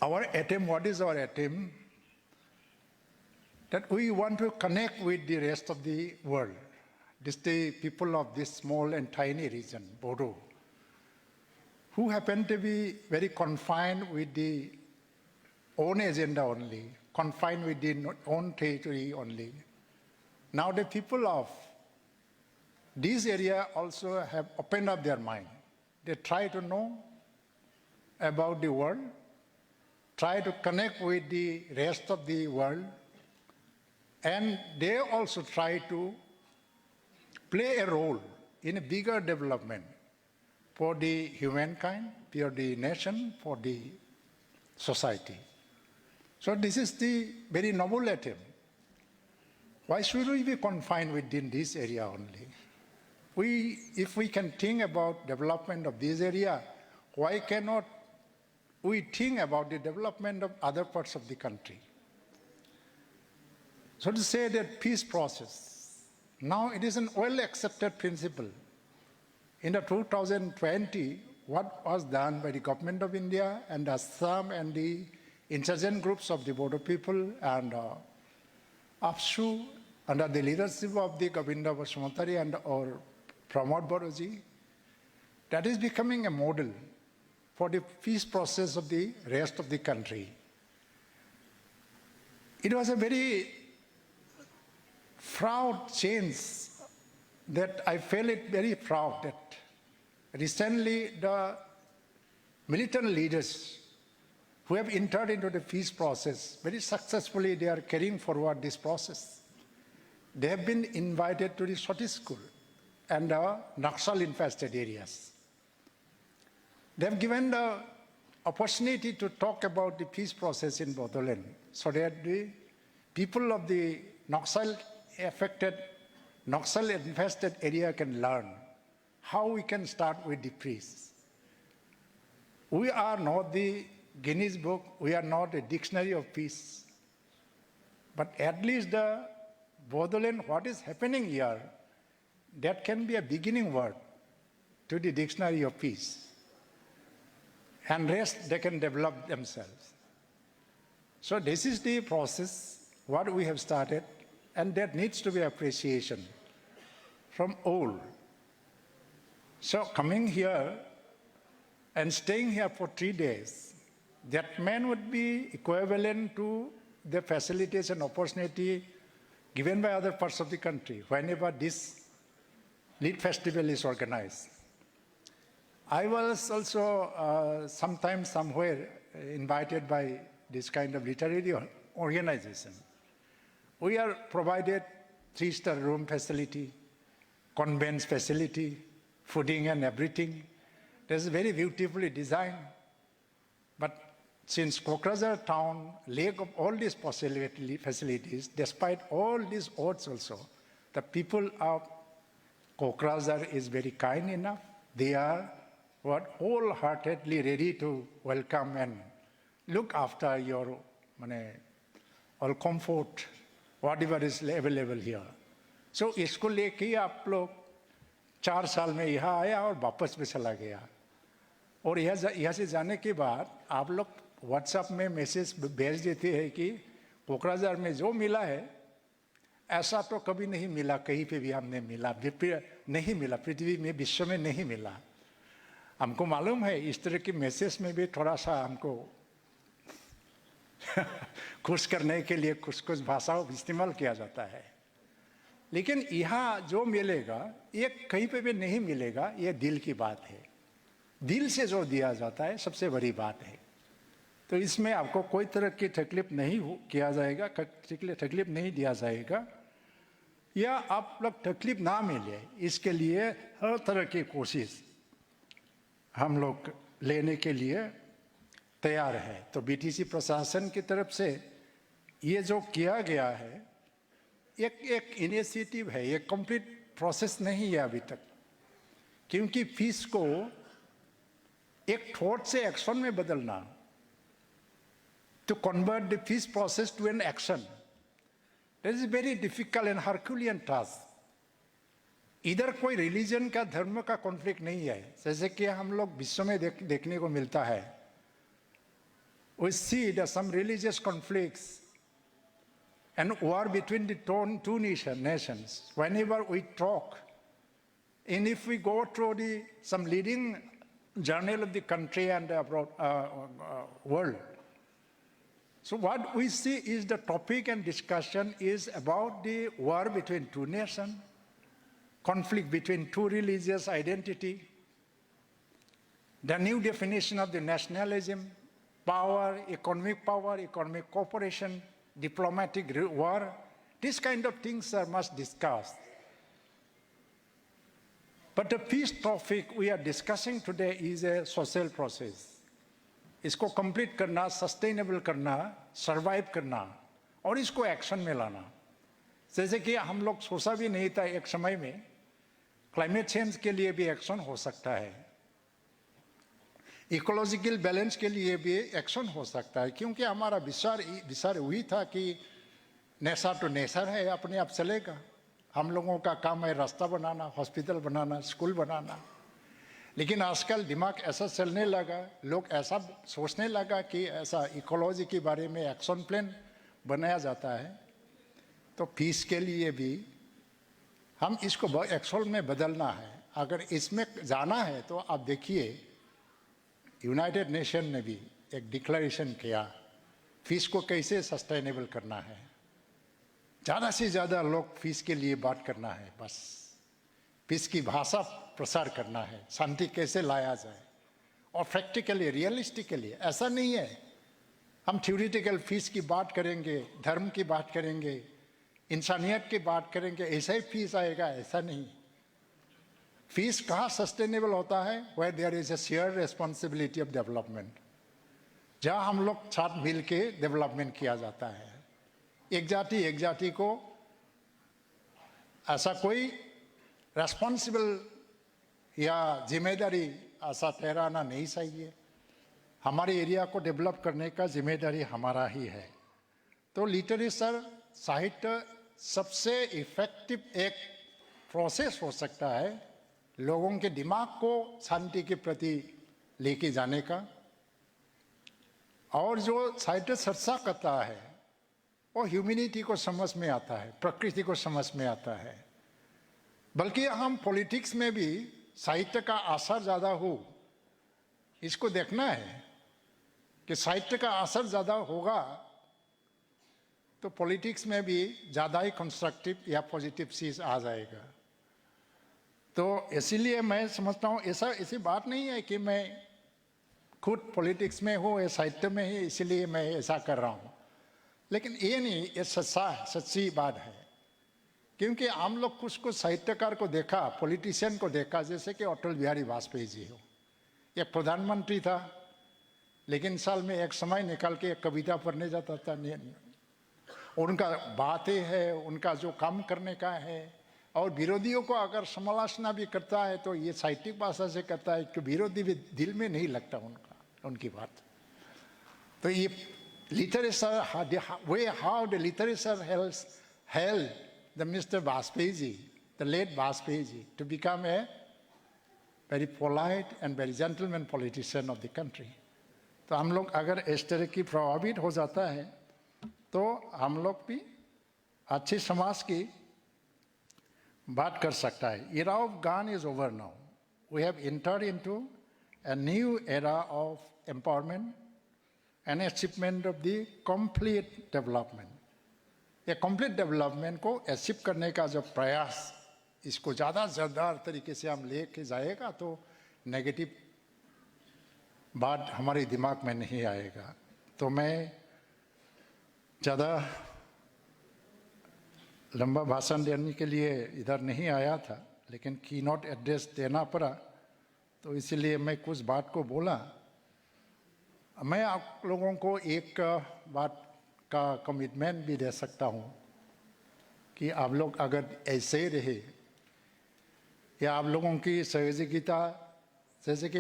our attempt, what is our attempt? That we want to connect with the rest of the world. This the people of this small and tiny region, Bodo, who happen to be very confined with the own agenda only, confined with the own territory only. Now the people of this area also have opened up their mind. They try to know about the world, try to connect with the rest of the world, and they also try to play a role in a bigger development for the humankind, for the nation, for the society. So this is the very noble attempt. Why should we be confined within this area only? If we can think about development of this area, why cannot we think about the development of other parts of the country? So to say that peace process, now it is a well-accepted principle. In the 2020, what was done by the government of India and Assam and the insurgent groups of the Bodo people and APSU under the leadership of the Govinda Basumatari and or Pramod Boroji, that is becoming a model for the peace process of the rest of the country. It was a very proud change that I felt it very proud that recently the militant leaders who have entered into the peace process, very successfully they are carrying forward this process. They have been invited to the Soti school and the Naxal-infested areas. They have given the opportunity to talk about the peace process in Bodoland so that the people of the Naxal-infested area can learn how we can start with the peace. We are not the Guinness Book, we are not a dictionary of peace. But at least the Bodoland, what is happening here, that can be a beginning word to the dictionary of peace. And rest, they can develop themselves. So this is the process, what we have started, and that needs to be appreciation from all. So coming here and staying here for 3 days, that man would be equivalent to the facilities and opportunity given by other parts of the country whenever this Lead Festival is organized. I was also sometime somewhere invited by this kind of literary organization. We are provided 3-star room facility, convents facility, fooding and everything. That's very beautifully designed. But since Kokrajhar town lack of all these facilities, despite all these odds also, the people of Kokrajhar is very kind enough. They are wholeheartedly ready to welcome and look after your all comfort, whatever is available here. So इसको लेके ही आप लोग 4 साल में यहाँ आया और वापस भी चला गया. और यहाँ से जाने के बाद आप लोग व्हाट्सएप में मैसेज भेज देते हैं कि कोकराझार में जो मिला है ऐसा तो कभी नहीं मिला, कहीं पे भी हमने मिला नहीं मिला, पृथ्वी में विश्व में नहीं मिला. हमको मालूम है इस तरह के मैसेज में भी थोड़ा सा हमको खुश करने के लिए कुछ भाषाओं इस्तेमाल किया जाता है. लेकिन यहाँ जो मिलेगा ये कहीं पे भी नहीं मिलेगा. ये दिल की बात है, दिल से जो दिया जाता है सबसे बड़ी बात है. तो इसमें आपको कोई तरह की तकलीफ नहीं किया जाएगा, तकलीफ नहीं दिया जाएगा, या आप लोग तकलीफ ना मिले इसके लिए हर तरह की कोशिश हम लोग लेने के लिए तैयार है. तो बीटीसी प्रशासन की तरफ से ये जो किया गया है एक इनिशिएटिव है, ये कंप्लीट प्रोसेस नहीं है अभी तक, क्योंकि फीस को एक थॉट से एक्शन में बदलना, to convert the peace process to an action, that is very difficult and Herculean task. इधर कोई रिलीजन का धर्म का कॉन्फ्लिक्ट नहीं है जैसे कि हम लोग विश्व में देखने को मिलता है. We see that some religious conflicts and war between the two nations. Whenever we talk, and if we go through some leading journal of the country and abroad world, so what we see is the topic and discussion is about the war between two nations, conflict between two religious identity, the new definition of the nationalism, power, economic cooperation, diplomatic war. These kind of things are much discussed. But the peace topic we are discussing today is a social process. इसको complete करना, sustainable करना, survive करना और इसको action में लाना. जैसे कि हम लोग सोचा भी नहीं था एक समय में क्लाइमेट चेंज के लिए भी एक्शन हो सकता है, इकोलॉजिकल बैलेंस के लिए भी एक्शन हो सकता है, क्योंकि हमारा विचार वही था कि नेचर तो नेचर है, अपने आप चलेगा. हम लोगों का काम है रास्ता बनाना, हॉस्पिटल बनाना, स्कूल बनाना. लेकिन आजकल दिमाग ऐसा चलने लगा, लोग ऐसा सोचने लगा कि ऐसा इकोलॉजी के बारे में एक्शन प्लान बनाया जाता है. तो पीस के लिए भी हम इसको एक्शन में बदलना है. अगर इसमें जाना है तो आप देखिए यूनाइटेड नेशन ने भी एक डिक्लेरेशन किया पीस को कैसे सस्टेनेबल करना है. ज़्यादा से ज़्यादा लोग पीस के लिए बात करना है, बस पीस की भाषा प्रसार करना है, शांति कैसे लाया जाए. और प्रैक्टिकली रियलिस्टिकली ऐसा नहीं है हम थ्योरेटिकल पीस की बात करेंगे, धर्म की बात करेंगे, इंसानियत की बात करेंगे, ऐसा ही पीस आएगा, ऐसा नहीं. पीस कहाँ सस्टेनेबल होता है? Where there is a share responsibility of development, जहाँ हम लोग साथ मिल के डेवलपमेंट किया जाता है. एक जाति को ऐसा कोई रेस्पॉन्सिबल या जिम्मेदारी ऐसा ठहराना नहीं चाहिए। हमारे एरिया को डेवलप करने का जिम्मेदारी हमारा ही है। तो लिटरेचर साहित्य सबसे इफेक्टिव एक प्रोसेस हो सकता है लोगों के दिमाग को शांति के प्रति लेके जाने का। और जो साहित्य चर्चा करता है वो ह्यूमैनिटी को समझ में आता है, प्रकृति को समझ में आता है। बल्कि हम पॉलिटिक्स में भी साहित्य का असर ज़्यादा हो, इसको देखना है कि साहित्य का असर ज़्यादा होगा तो पॉलिटिक्स में भी ज़्यादा ही कंस्ट्रक्टिव या पॉजिटिव चीज़ आ जाएगा। तो इसीलिए मैं समझता हूँ ऐसी बात नहीं है कि मैं खुद पॉलिटिक्स में हूँ या साहित्य में ही इसीलिए मैं ऐसा कर रहा हूँ, लेकिन ये नहीं, ये सच्ची बात है। क्योंकि हम लोग कुछ साहित्यकार को देखा, पॉलिटिशियन को देखा, जैसे कि अटल बिहारी वाजपेयी जी हो, एक प्रधानमंत्री था लेकिन साल में एक समय निकाल के एक कविता पढ़ने जाता था। उनका बातें है, उनका जो काम करने का है, और विरोधियों को अगर समालोचना भी करता है तो ये साहित्यिक भाषा से करता है कि विरोधी भी दिल में नहीं लगता उनकी बात। तो ये literature, way how the literature helped the Mr. Vajpayee ji, the late Vajpayee ji, to become a very polite and very gentleman politician of the country. तो हम लोग अगर इस तरह की प्रभावित हो जाता है तो हम लोग भी अच्छे समाज की बात कर सकता है। Era of gun is over now. We have entered into a new era of empowerment and achievement of the complete development. ये complete development को अचीव करने का जो प्रयास, इसको ज़्यादा ज़ोरदार तरीके से हम लेके जाएगा तो नेगेटिव बात हमारे दिमाग में नहीं आएगा। तो मैं ज़्यादा लंबा भाषण देने के लिए इधर नहीं आया था, लेकिन की नोट एड्रेस देना पड़ा तो इसलिए मैं कुछ बात को बोला। मैं आप लोगों को एक बात का कमिटमेंट भी दे सकता हूँ कि आप लोग अगर ऐसे रहे या आप लोगों की सहयोगिता, जैसे कि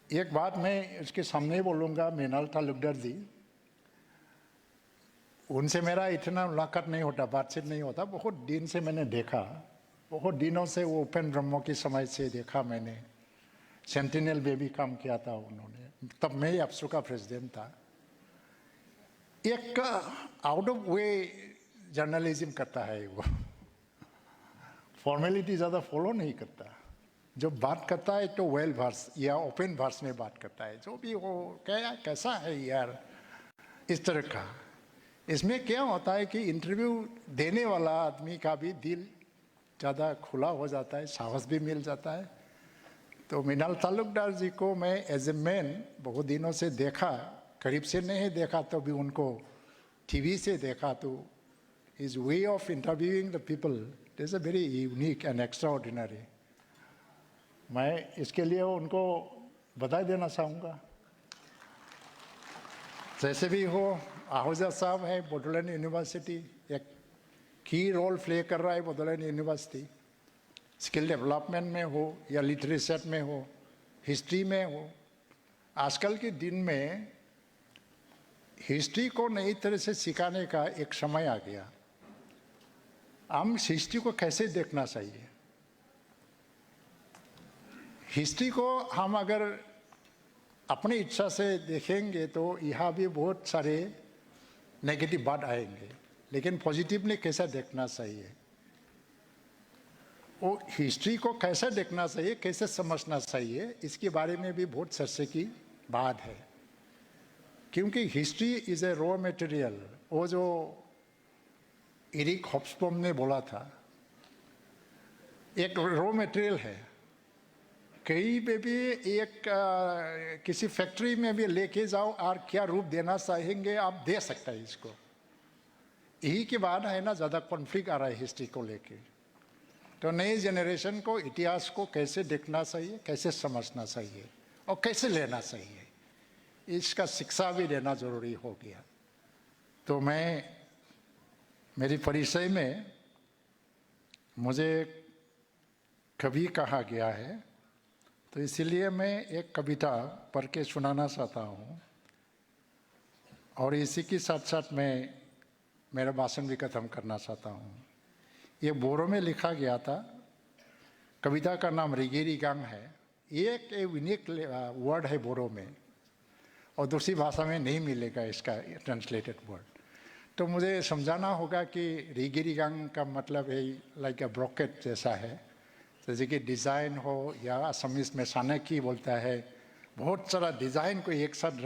एक बात मैं इसके सामने बोलूँगा, मृणाल तालुकदार जी, उनसे मेरा इतना मुलाकात नहीं होता, बातचीत नहीं होता। बहुत दिन से मैंने देखा, बहुत दिनों से वो ओपन ब्रह्मो की समय से देखा मैंने। सेंटिनल में भी काम किया था उन्होंने, तब मैं अफसू का प्रेसिडेंट था। एक आउट ऑफ वे जर्नलिज्म करता है वो, फॉर्मेलिटी ज़्यादा फॉलो नहीं करता। जो बात करता है तो वेल वर्स या ओपन वर्स में बात करता है, जो भी हो क्या कैसा है यार, इस तरह का। इसमें क्या होता है कि इंटरव्यू देने वाला आदमी का भी दिल ज़्यादा खुला हो जाता है, साहस भी मिल जाता है। तो मृणाल तालुकदार जी को मैं एज ए मैन बहुत दिनों से देखा, करीब से नहीं देखा तो भी उनको टीवी से देखा। तो his way of interviewing the people is a very unique and extraordinary. मैं इसके लिए उनको बधाई देना चाहूँगा। जैसे भी हो, आहूजा साहब है बोडोलैंड यूनिवर्सिटी, एक की रोल प्ले कर रहा है बोडोलैंड यूनिवर्सिटी, स्किल डेवलपमेंट में हो या लिटरेचर में हो, हिस्ट्री में हो। आजकल के दिन में हिस्ट्री को नई तरह से सिखाने का एक समय आ गया। हम हिस्ट्री को कैसे देखना चाहिए, हिस्ट्री को हम अगर अपनी इच्छा से देखेंगे तो यहाँ भी बहुत सारे नेगेटिव बात आएंगे, लेकिन पॉजिटिवली कैसा देखना चाहिए, वो हिस्ट्री को कैसे देखना चाहिए, कैसे समझना चाहिए, इसके बारे में भी बहुत चर्चा की बात है। क्योंकि history is a raw material, वो जो एरिक हॉब्सबॉम ने बोला था, एक रॉ मटेरियल है। कहीं पे भी एक किसी फैक्ट्री में भी लेके जाओ और क्या रूप देना चाहेंगे आप दे सकते हैं इसको। यही के बाद है ना ज़्यादा कॉन्फ्लिक्ट आ रहा है हिस्ट्री को लेके। तो नई जनरेशन को इतिहास को कैसे देखना चाहिए, कैसे समझना चाहिए और कैसे लेना चाहिए, इसका शिक्षा भी देना जरूरी हो गया। तो मैं मेरी परिचय में मुझे कवि कहा गया है, तो इसलिए मैं एक कविता पढ़ के सुनाना चाहता हूँ और इसी के साथ साथ मैं मेरा भाषण भी खत्म करना चाहता हूँ। ये बोरो में लिखा गया था। कविता का नाम रिगिरिगांग है। एक यूनिक वर्ड है बोरो में और दूसरी भाषा में नहीं मिलेगा इसका ट्रांसलेटेड वर्ड। तो मुझे समझाना होगा कि रिगिरिगांग का मतलब है लाइक अ ब्रॉकेट जैसा है, जैसे कि डिज़ाइन हो, या असमीज में सानकी बोलता है। बहुत सारा डिज़ाइन को एक साथ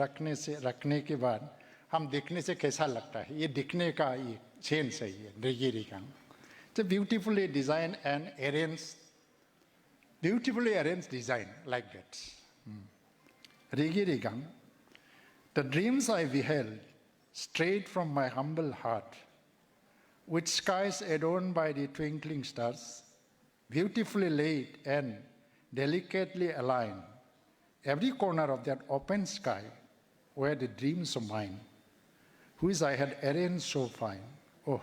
रखने के बाद हम देखने से कैसा लगता है, ये दिखने का ये सेंस है ये रिगिरिगांग। तो beautifully design and arrange, beautifully arranged design like that. Rigirigang, the dreams I beheld straight from my humble heart, with skies adorned by the twinkling stars, beautifully laid and delicately aligned. Every corner of that open sky were the dreams of mine, which I had arranged so fine. Oh,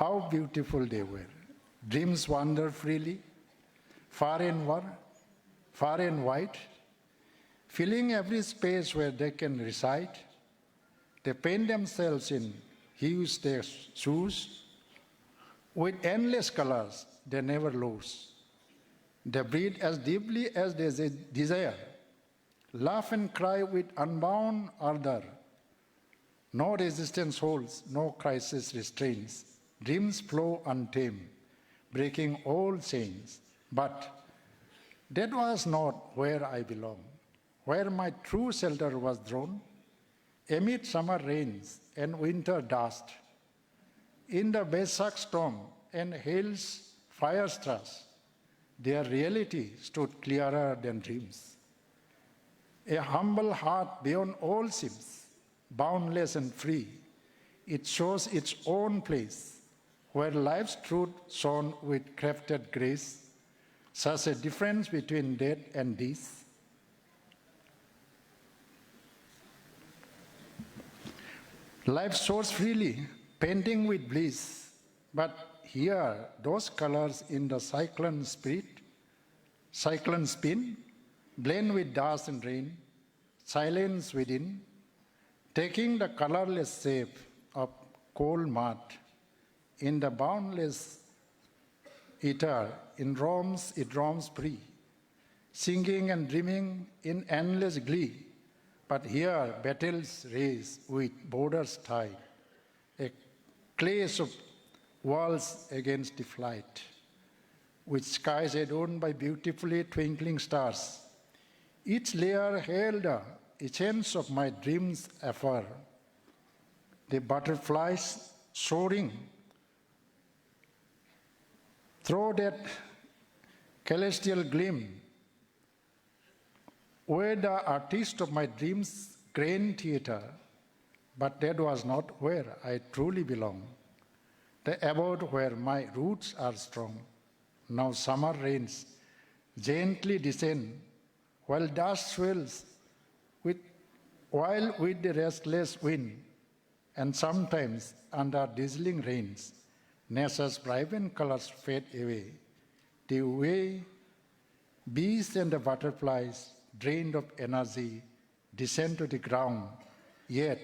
how beautiful they were. Dreams wander freely, far and wide, filling every space where they can reside. They paint themselves in hues their shoes, with endless colors they never lose. They breathe as deeply as they desire, laugh and cry with unbound ardor. No resistance holds, no crisis restrains. Dreams flow untamed, breaking all chains. But that was not where I belong, where my true shelter was thrown, amid summer rains and winter dust, in the Basak storm and hail's fire thrust, their reality stood clearer than dreams. A humble heart beyond all seems, boundless and free, it shows its own place, where life's truth shone with crafted grace. Such a difference between that and this. Life soars freely, painting with bliss, but here those colors in the cyclone spin, blend with dust and rain, silence within, taking the colorless shape of cold mud in the boundless ether. It roams free, singing and dreaming in endless glee. But here battles race with borders tied, a clash of walls against the flight, with skies adorned by beautifully twinkling stars. Each layer held a chance of my dreams afar. The butterflies soaring through that celestial gleam, were the artist of my dreams' grand theater, but that was not where I truly belong, the abode where my roots are strong. Now summer rains gently descend, while dust swells while with the restless wind, and sometimes under drizzling rains, nature's vibrant colors fade away. The way bees and the butterflies, drained of energy, descend to the ground, yet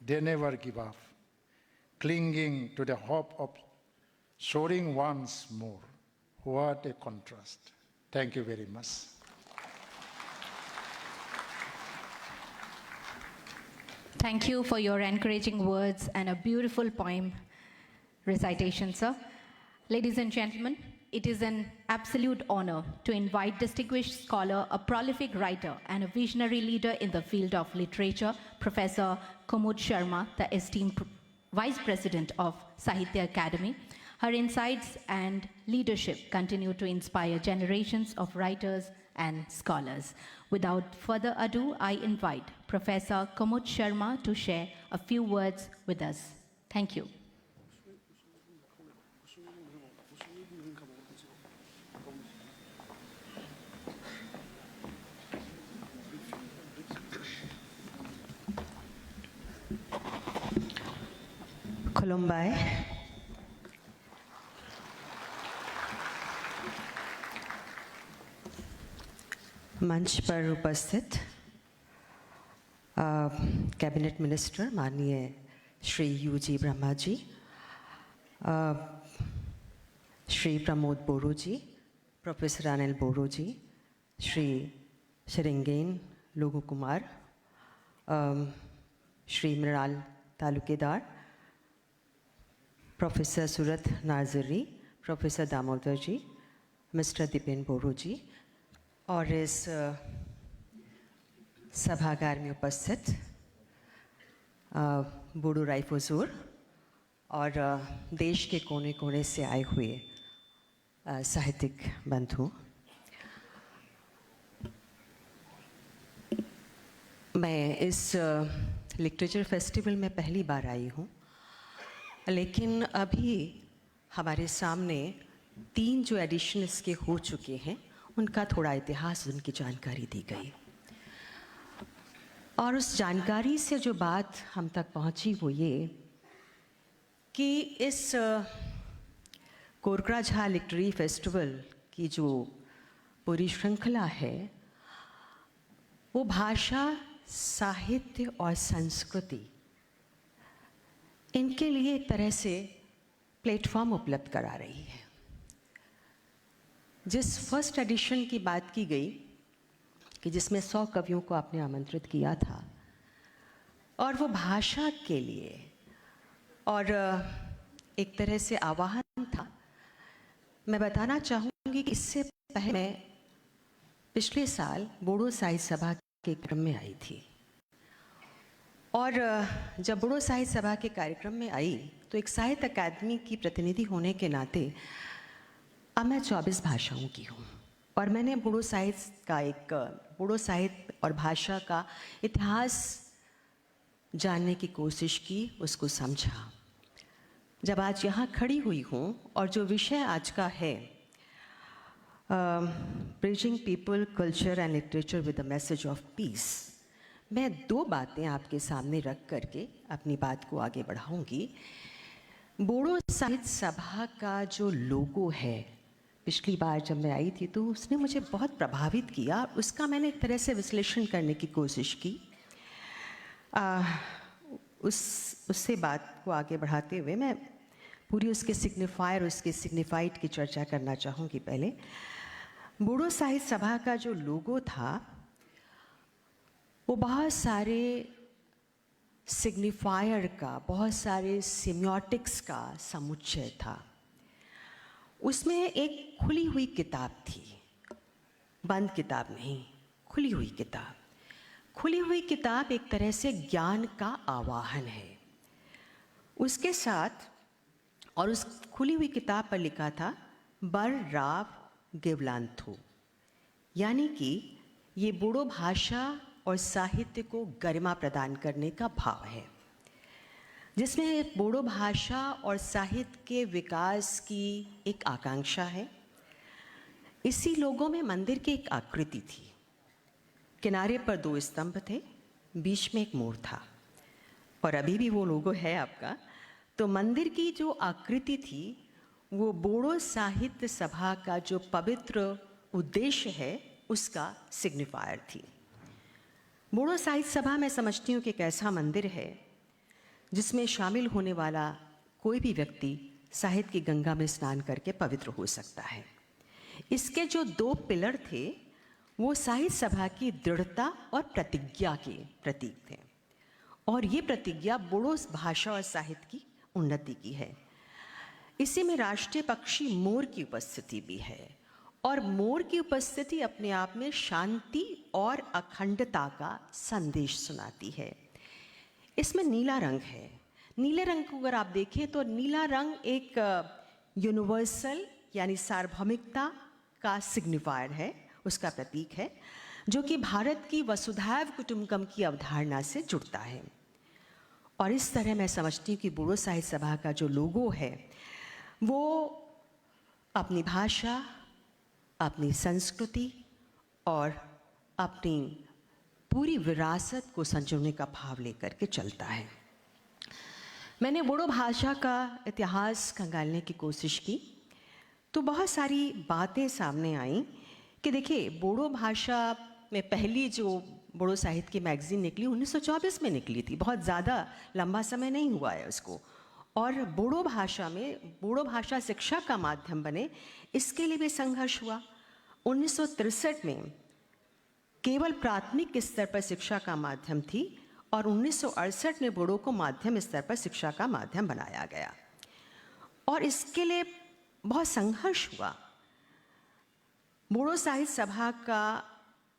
they never give up, clinging to the hope of soaring once more. What a contrast. Thank you very much. Thank you for your encouraging words and a beautiful poem recitation, sir. Ladies and gentlemen, it is an absolute honor to invite distinguished scholar, a prolific writer, and a visionary leader in the field of literature, Professor Kumud Sharma, the esteemed Vice President of Sahitya Academy. Her insights and leadership continue to inspire generations of writers and scholars. Without further ado, I invite Professor Kumud Sharma to share a few words with us. Thank you. Khulumbai. मंच पर उपस्थित cabinet minister माननीय Shri UG Brahma ji, Shri Pramod बोरो जी, professor Anil बोरो जी, Shri शरिंगेन लोगू Kumar, Shri Mrinal taluqdar, professor सूरत नाजरी, professor Damodar जी, mister Dipen बोरो जी और इस सभागार में उपस्थित बूढ़ो राइफोजूर और देश के कोने कोने से आए हुए साहित्यिक बंधु, मैं इस लिटरेचर फेस्टिवल में पहली बार आई हूँ, लेकिन अभी हमारे सामने 3 जो एडिशन इसके हो चुके हैं उनका थोड़ा इतिहास, उनकी जानकारी दी गई और उस जानकारी से जो बात हम तक पहुंची वो ये कि इस कोकराझार लिटरेरी फेस्टिवल की जो पूरी श्रृंखला है वो भाषा, साहित्य और संस्कृति इनके लिए एक तरह से प्लेटफॉर्म उपलब्ध करा रही है। जिस फर्स्ट एडिशन की बात की गई कि जिसमें 100 कवियों को आपने आमंत्रित किया था और वो भाषा के लिए और एक तरह से आह्वान था, मैं बताना चाहूँगी कि इससे पहले मैं पिछले साल बोडो साहित्य सभा के क्रम में आई थी और जब बोडो साहित्य सभा के कार्यक्रम में आई तो एक साहित्य अकादमी की प्रतिनिधि होने के नाते अब मैं 24 भाषाओं की हूँ और मैंने बोडो साहित्य और भाषा का इतिहास जानने की कोशिश की, उसको समझा। जब आज यहाँ खड़ी हुई हूँ और जो विषय आज का है bridging people, culture and literature with the message of peace, मैं 2 बातें आपके सामने रख करके अपनी बात को आगे बढ़ाऊंगी। बोडो साहित्य सभा का जो लोगो है, पिछली बार जब मैं आई थी तो उसने मुझे बहुत प्रभावित किया, उसका मैंने एक तरह से विश्लेषण करने की कोशिश की। उससे बात को आगे बढ़ाते हुए मैं पूरी उसके सिग्निफायर, उसके सिग्निफाइड की चर्चा करना चाहूँगी। पहले बोडो साहित्य सभा का जो लोगो था वो बहुत सारे सिग्निफायर का, बहुत सारे सिम्योटिक्स का समुच्चय था। उसमें एक खुली हुई किताब थी, बंद किताब नहीं, खुली हुई किताब। खुली हुई किताब एक तरह से ज्ञान का आवाहन है। उसके साथ और उस खुली हुई किताब पर लिखा था बर राव गिवलांथु, यानी कि ये बोडो भाषा और साहित्य को गरिमा प्रदान करने का भाव है, जिसमें बोडो भाषा और साहित्य के विकास की एक आकांक्षा है। इसी लोगों में मंदिर की एक आकृति थी, किनारे पर 2 स्तंभ थे, बीच में एक मोर था और अभी भी वो लोगो है आपका। तो मंदिर की जो आकृति थी वो बोडो साहित्य सभा का जो पवित्र उद्देश्य है उसका सिग्निफायर थी। बोडो साहित्य सभा मैं समझती हूँ कि एक ऐसा मंदिर है जिसमें शामिल होने वाला कोई भी व्यक्ति साहित्य की गंगा में स्नान करके पवित्र हो सकता है। इसके जो 2 पिलर थे वो साहित्य सभा की दृढ़ता और प्रतिज्ञा के प्रतीक थे और ये प्रतिज्ञा बोडो भाषा और साहित्य की उन्नति की है। इसी में राष्ट्रीय पक्षी मोर की उपस्थिति भी है और मोर की उपस्थिति अपने आप में शांति और अखंडता का संदेश सुनाती है। इसमें नीला रंग है। नीले रंग को अगर आप देखें तो नीला रंग एक यूनिवर्सल यानी सार्वभौमिकता का सिग्निफायर है, उसका प्रतीक है, जो कि भारत की वसुधैव कुटुंबकम की अवधारणा से जुड़ता है। और इस तरह मैं समझती हूँ कि बोडो साहित्य सभा का जो लोगो है वो अपनी भाषा, अपनी संस्कृति और अपनी पूरी विरासत को संजोने का भाव लेकर के चलता है। मैंने बोडो भाषा का इतिहास खंगालने की कोशिश की तो बहुत सारी बातें सामने आईं कि देखिए बोडो भाषा में पहली जो बोडो साहित्य की मैगजीन निकली 1924 में निकली थी, बहुत ज़्यादा लंबा समय नहीं हुआ है उसको। और बोडो भाषा में बोडो भाषा शिक्षा का माध्यम बने, इसके लिए भी संघर्ष हुआ। 1963 में केवल प्राथमिक स्तर पर शिक्षा का माध्यम थी और 1968 में बोडो को माध्यम स्तर पर शिक्षा का माध्यम बनाया गया और इसके लिए बहुत संघर्ष हुआ। बोडो साहित्य सभा का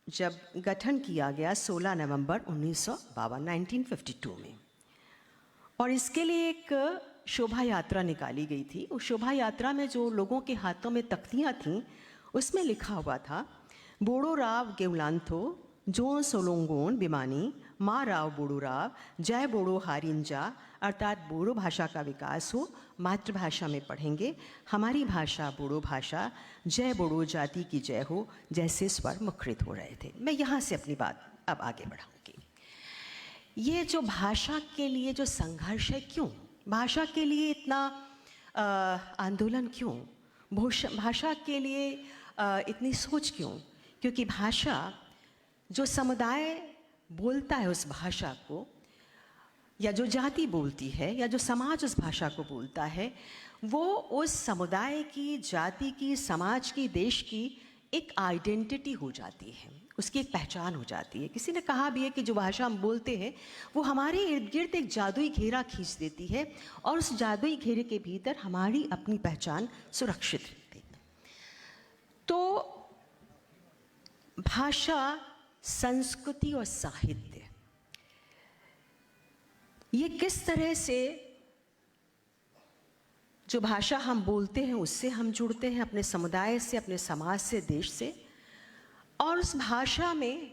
जब गठन किया गया 16 नवंबर 1952 में, और इसके लिए एक शोभा यात्रा निकाली गई थी। उस शोभा यात्रा में जो लोगों के हाथों में तख्तियाँ थीं उसमें लिखा हुआ था, बोडो राव गेवलांथो जोन सोलोंगोन बिमानी माँ राव बोडो राव, जय बोडो हारिंजा, अर्थात बोडो भाषा का विकास हो, मातृभाषा में पढ़ेंगे, हमारी भाषा बोडो भाषा, जय बोडो जाति की जय हो, जैसे स्वर मुखरित हो रहे थे। मैं यहाँ से अपनी बात अब आगे बढ़ाऊंगी। ये जो भाषा के लिए जो संघर्ष है, क्यों भाषा के लिए इतना आंदोलन, क्यों भाषा के लिए इतनी सोच क्यों? क्योंकि भाषा, जो समुदाय बोलता है उस भाषा को, या जो जाति बोलती है, या जो समाज उस भाषा को बोलता है, वो उस समुदाय की, जाति की, समाज की, देश की एक आइडेंटिटी हो जाती है, उसकी एक पहचान हो जाती है। किसी ने कहा भी है कि जो भाषा हम बोलते हैं वो हमारे इर्द गिर्द एक जादुई घेरा खींच देती है और उस जादुई घेरे के भीतर हमारी अपनी पहचान सुरक्षित रहती है। तो भाषा, संस्कृति और साहित्य, ये किस तरह से जो भाषा हम बोलते हैं उससे हम जुड़ते हैं, अपने समुदाय से, अपने समाज से, देश से, और उस भाषा में,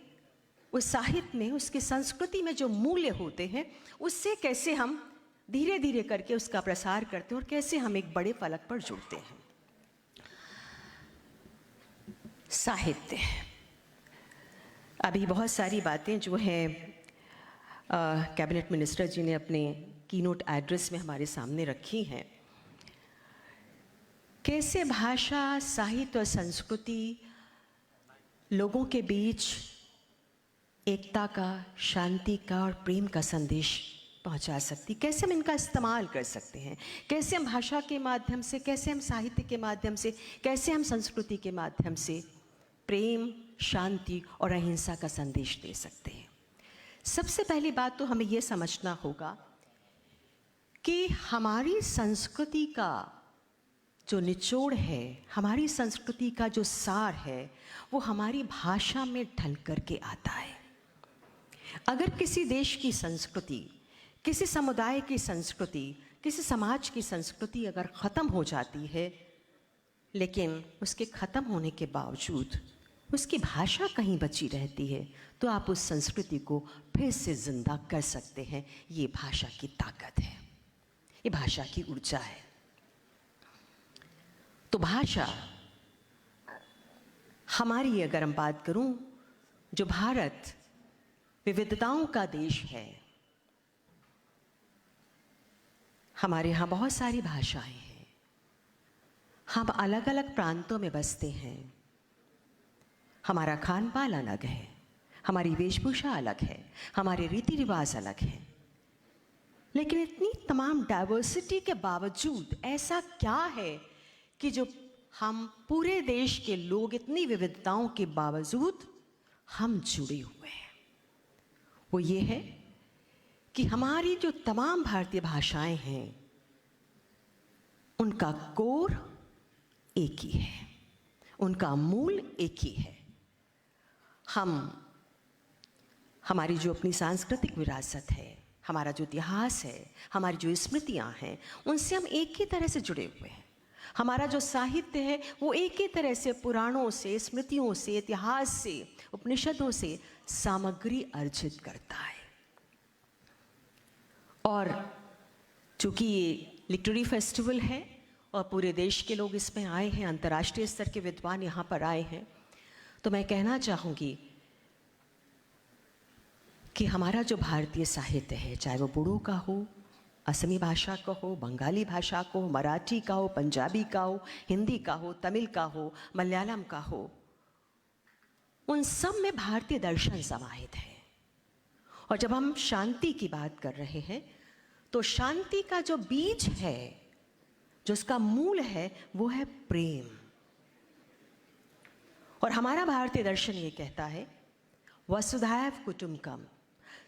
उस साहित्य में, उसकी संस्कृति में जो मूल्य होते हैं उससे कैसे हम धीरे धीरे करके उसका प्रसार करते हैं और कैसे हम एक बड़े फलक पर जुड़ते हैं। साहित्य, अभी बहुत सारी बातें जो हैं कैबिनेट मिनिस्टर जी ने अपने कीनोट एड्रेस में हमारे सामने रखी हैं। कैसे भाषा, साहित्य और संस्कृति लोगों के बीच एकता का, शांति का और प्रेम का संदेश पहुंचा सकती, कैसे हम इनका इस्तेमाल कर सकते हैं, कैसे हम भाषा के माध्यम से, कैसे हम साहित्य के माध्यम से, कैसे हम संस्कृति के माध्यम से प्रेम, शांति और अहिंसा का संदेश दे सकते हैं। सबसे पहली बात तो हमें यह समझना होगा कि हमारी संस्कृति का जो निचोड़ है, हमारी संस्कृति का जो सार है, वो हमारी भाषा में ढल करके आता है। अगर किसी देश की संस्कृति, किसी समुदाय की संस्कृति, किसी समाज की संस्कृति अगर ख़त्म हो जाती है, लेकिन उसके ख़त्म होने के बावजूद उसकी भाषा कहीं बची रहती है, तो आप उस संस्कृति को फिर से जिंदा कर सकते हैं। ये भाषा की ताकत है, ये भाषा की ऊर्जा है। तो भाषा हमारी, अगर हम बात करूं, जो भारत विविधताओं का देश है, हमारे यहाँ बहुत सारी भाषाएं हैं, हम अलग अलग प्रांतों में बसते हैं, हमारा खान पान अलग है, हमारी वेशभूषा अलग है, हमारे रीति रिवाज अलग हैं, लेकिन इतनी तमाम डाइवर्सिटी के बावजूद ऐसा क्या है कि जो हम पूरे देश के लोग, इतनी विविधताओं के बावजूद हम जुड़े हुए हैं? वो ये है कि हमारी जो तमाम भारतीय भाषाएं हैं उनका कोर एक ही है, उनका मूल एक ही है। हमारी जो अपनी सांस्कृतिक विरासत है, हमारा जो इतिहास है, हमारी जो स्मृतियां हैं, उनसे हम एक ही तरह से जुड़े हुए हैं। हमारा जो साहित्य है वो एक ही तरह से पुराणों से, स्मृतियों से, इतिहास से, उपनिषदों से सामग्री अर्जित करता है। और चूंकि ये लिटरेरी फेस्टिवल है और पूरे देश के लोग इसमें आए हैं, अंतर्राष्ट्रीय स्तर के विद्वान यहाँ पर आए हैं, तो मैं कहना चाहूँगी कि हमारा जो भारतीय साहित्य है, चाहे वो बोडो का हो, असमी भाषा का हो, बंगाली भाषा को, मराठी का हो, पंजाबी का हो, हिंदी का हो, तमिल का हो, मलयालम का हो, उन सब में भारतीय दर्शन समाहित है। और जब हम शांति की बात कर रहे हैं तो शांति का जो बीज है, जो उसका मूल है, वो है प्रेम। और हमारा भारतीय दर्शन ये कहता है वसुधैव कुटुम्बकम,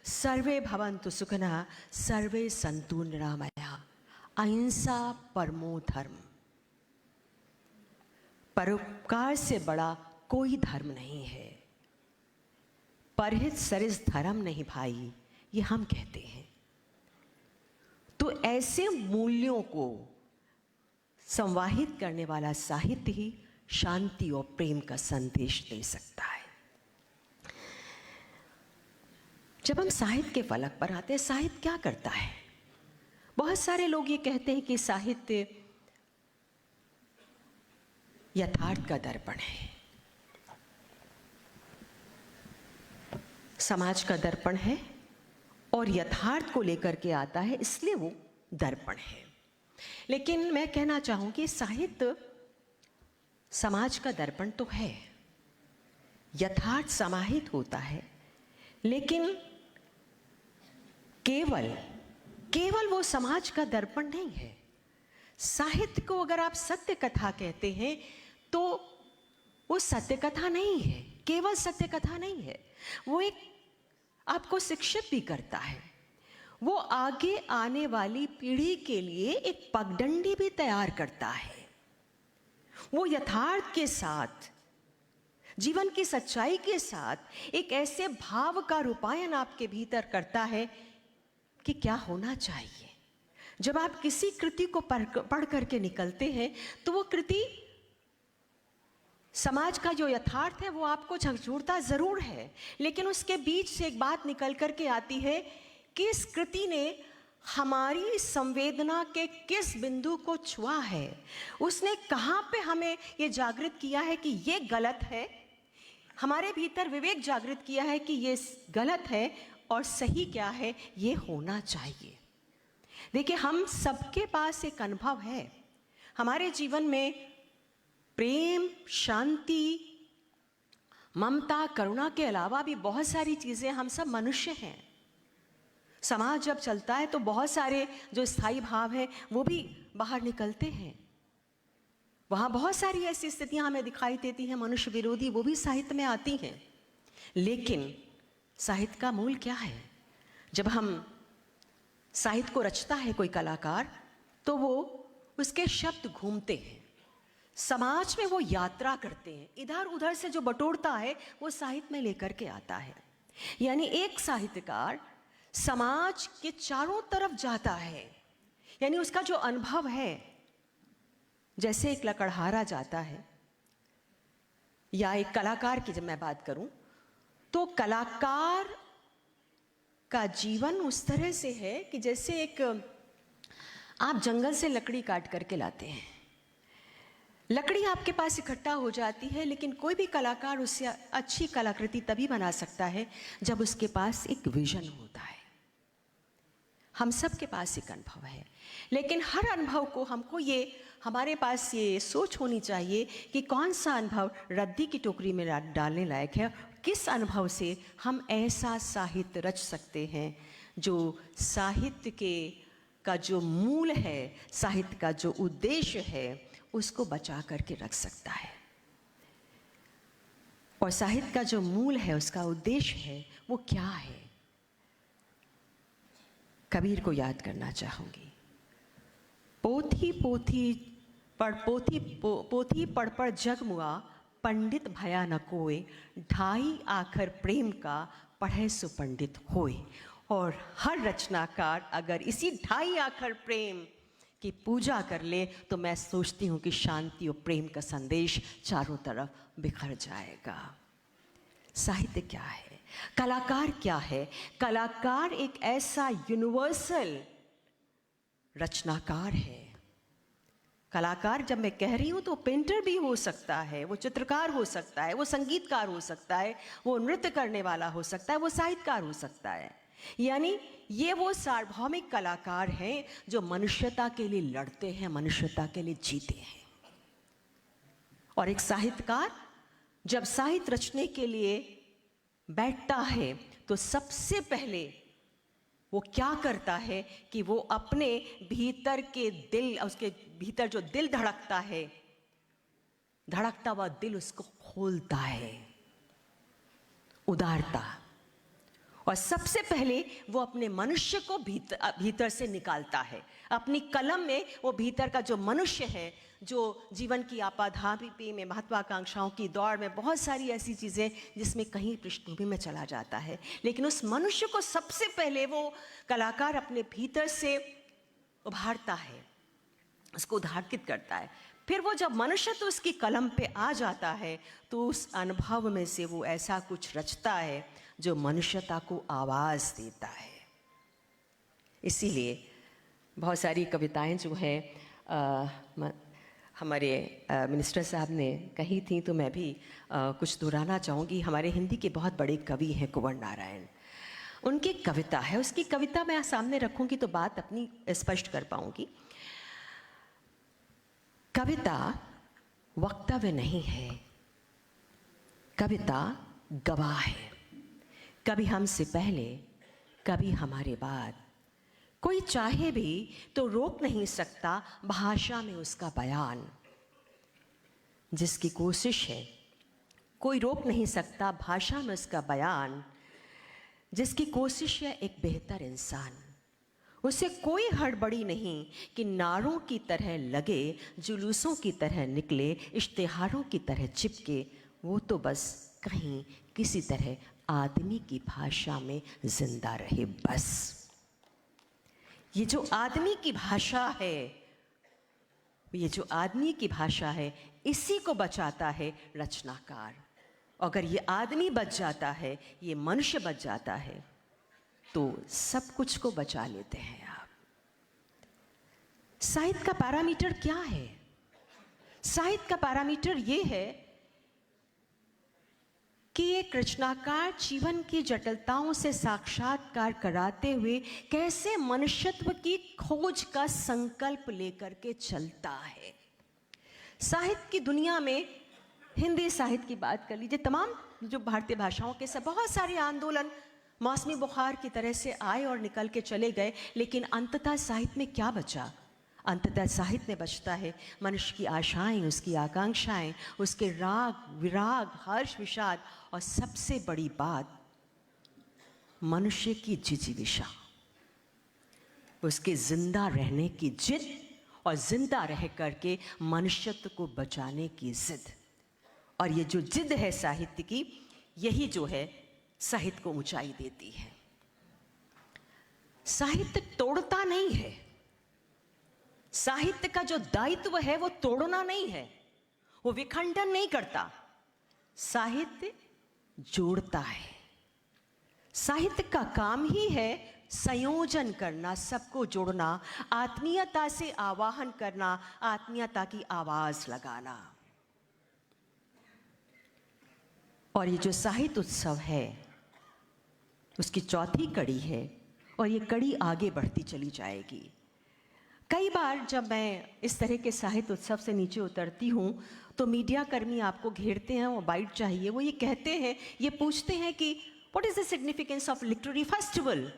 सर्वे भवन्तु सुखिनः, सर्वे सन्तु निरामयाः, अहिंसा परमो धर्म। परोपकार से बड़ा कोई धर्म नहीं है। परहित सरिस धर्म नहीं भाई, ये हम कहते हैं। तो ऐसे मूल्यों को संवाहित करने वाला साहित्य ही शांति और प्रेम का संदेश दे सकता है। जब हम साहित्य के फलक पर आते हैं, साहित्य क्या करता है? बहुत सारे लोग ये कहते हैं कि साहित्य यथार्थ का दर्पण है, समाज का दर्पण है और यथार्थ को लेकर के आता है, इसलिए वो दर्पण है। लेकिन मैं कहना चाहूंगी साहित्य समाज का दर्पण तो है, यथार्थ समाहित होता है, लेकिन केवल वो समाज का दर्पण नहीं है। साहित्य को अगर आप सत्य कथा कहते हैं तो वो सत्य कथा नहीं है, केवल सत्य कथा नहीं है। वो एक आपको शिक्षित भी करता है, वो आगे आने वाली पीढ़ी के लिए एक पगडंडी भी तैयार करता है। वो यथार्थ के साथ, जीवन की सच्चाई के साथ एक ऐसे भाव का रूपायन आपके भीतर करता है कि क्या होना चाहिए। जब आप किसी कृति को पढ़ करके निकलते हैं तो वो कृति समाज का जो यथार्थ है वो आपको झकझोरता जरूर है, लेकिन उसके बीच से एक बात निकल करके आती है कि इस कृति ने हमारी संवेदना के किस बिंदु को छुआ है, उसने कहाँ पे हमें ये जागृत किया है कि ये गलत है, हमारे भीतर विवेक जागृत किया है कि ये गलत है और सही क्या है, ये होना चाहिए। देखिए, हम सबके पास एक अनुभव है। हमारे जीवन में प्रेम, शांति, ममता, करुणा के अलावा भी बहुत सारी चीज़ें, हम सब मनुष्य हैं। समाज जब चलता है तो बहुत सारे जो स्थायी भाव हैं वो भी बाहर निकलते हैं। वहाँ बहुत सारी ऐसी स्थितियाँ हमें दिखाई देती हैं मनुष्य विरोधी, वो भी साहित्य में आती हैं। लेकिन साहित्य का मूल क्या है? जब हम साहित्य को रचता है कोई कलाकार तो वो उसके शब्द घूमते हैं, समाज में वो यात्रा करते हैं, इधर उधर से जो बटोरता है वो साहित्य में लेकर के आता है। यानी एक साहित्यकार समाज के चारों तरफ जाता है, यानी उसका जो अनुभव है, जैसे एक लकड़हारा जाता है या एक कलाकार की जब मैं बात करूं तो कलाकार का जीवन उस तरह से है कि जैसे एक आप जंगल से लकड़ी काट करके लाते हैं, लकड़ी आपके पास इकट्ठा हो जाती है, लेकिन कोई भी कलाकार उससे अच्छी कलाकृति तभी बना सकता है जब उसके पास एक विजन होता है। हम सब के पास एक अनुभव है, लेकिन हर अनुभव को हमको हमारे पास ये सोच होनी चाहिए कि कौन सा अनुभव रद्दी की टोकरी में डालने लायक है, किस अनुभव से हम ऐसा साहित्य रच सकते हैं जो साहित्य का जो मूल है, साहित्य का जो उद्देश्य है, उसको बचा करके रख सकता है। और साहित्य का जो मूल है, उसका उद्देश्य है, वो क्या है? कबीर को याद करना चाहूंगी। पोथी पढ़ पढ़ जग मुआ, पंडित भया न कोय, ढाई आखर प्रेम का पढ़े सो पंडित होय। और हर रचनाकार अगर इसी ढाई आखर प्रेम की पूजा कर ले तो मैं सोचती हूँ कि शांति और प्रेम का संदेश चारों तरफ बिखर जाएगा। साहित्य क्या है? कलाकार क्या है? कलाकार एक ऐसा यूनिवर्सल रचनाकार है। कलाकार जब मैं कह रही हूँ तो पेंटर भी हो सकता है, वो चित्रकार हो सकता है, वो संगीतकार हो सकता है, वो नृत्य करने वाला हो सकता है, वो साहित्यकार हो सकता है। यानी ये वो सार्वभौमिक कलाकार हैं जो मनुष्यता के लिए लड़ते हैं, मनुष्यता के लिए जीते हैं। और एक साहित्यकार जब साहित्य रचने के लिए बैठता है तो सबसे पहले वो क्या करता है कि वो अपने भीतर के दिल, उसके भीतर जो दिल धड़कता है, धड़कता हुआ दिल उसको खोलता है, उदारता, और सबसे पहले वो अपने मनुष्य को भीतर से निकालता है। अपनी कलम में वो भीतर का जो मनुष्य है, जो जीवन की आपाधापी में, महत्वाकांक्षाओं की दौड़ में, बहुत सारी ऐसी चीज़ें जिसमें कहीं पृष्ठभूमि में चला जाता है, लेकिन उस मनुष्य को सबसे पहले वो कलाकार अपने भीतर से उभारता है, उसको उद्घाटित करता है। फिर वो जब मनुष्य तो उसकी कलम पे आ जाता है तो उस अनुभव में से वो ऐसा कुछ रचता है जो मनुष्यता को आवाज़ देता है। इसीलिए बहुत सारी कविताएं जो हैं हमारे मिनिस्टर साहब ने कही थी, तो मैं भी कुछ दोहराना चाहूँगी। हमारे हिंदी के बहुत बड़े कवि हैं कुंवर नारायण, उनकी कविता है, उसकी कविता मैं सामने रखूँगी तो बात अपनी स्पष्ट कर पाऊँगी। कविता वक्तव्य नहीं है, कविता गवाह है, कभी हमसे पहले कभी हमारे बाद। कोई चाहे भी तो रोक नहीं सकता भाषा में उसका बयान, जिसकी कोशिश है कोई रोक नहीं सकता भाषा में उसका बयान, जिसकी कोशिश है एक बेहतर इंसान। उसे कोई हड़बड़ी नहीं कि नारों की तरह लगे, जुलूसों की तरह निकले, इश्तिहारों की तरह चिपके, वो तो बस कहीं किसी तरह आदमी की भाषा में जिंदा रहे बस। ये जो आदमी की भाषा है, ये जो आदमी की भाषा है, इसी को बचाता है रचनाकार। अगर ये आदमी बच जाता है, ये मनुष्य बच जाता है, तो सब कुछ को बचा लेते हैं आप। साहित्य का पैरामीटर क्या है? साहित्य का पैरामीटर ये है कि एक रचनाकार जीवन की जटिलताओं से साक्षात्कार कराते हुए कैसे मनुष्यत्व की खोज का संकल्प लेकर के चलता है। साहित्य की दुनिया में, हिंदी साहित्य की बात कर लीजिए, तमाम जो भारतीय भाषाओं के सब बहुत सारे आंदोलन मौसमी बुखार की तरह से आए और निकल के चले गए, लेकिन अंततः साहित्य में क्या बचा? अंततः साहित्य में बचता है मनुष्य की आशाएं, उसकी आकांक्षाएं, उसके राग विराग, हर्ष विषाद, और सबसे बड़ी बात मनुष्य की जिजीविषा, उसके जिंदा रहने की जिद, और जिंदा रह करके मनुष्यत्व को बचाने की जिद। और ये जो जिद है साहित्य की, यही जो है साहित्य को ऊंचाई देती है। साहित्य तोड़ता नहीं है, साहित्य का जो दायित्व है वो तोड़ना नहीं है, वो विखंडन नहीं करता, साहित्य जोड़ता है। साहित्य का काम ही है संयोजन करना, सबको जोड़ना, आत्मीयता से आवाहन करना, आत्मीयता की आवाज लगाना। और ये जो साहित्य उत्सव है उसकी चौथी कड़ी है, और ये कड़ी आगे बढ़ती चली जाएगी। कई बार जब मैं इस तरह के साहित्य उत्सव से नीचे उतरती हूँ तो मीडिया कर्मी आपको घेरते हैं, वो बाइट चाहिए, वो ये कहते हैं, ये पूछते हैं कि what is the significance of literary festival.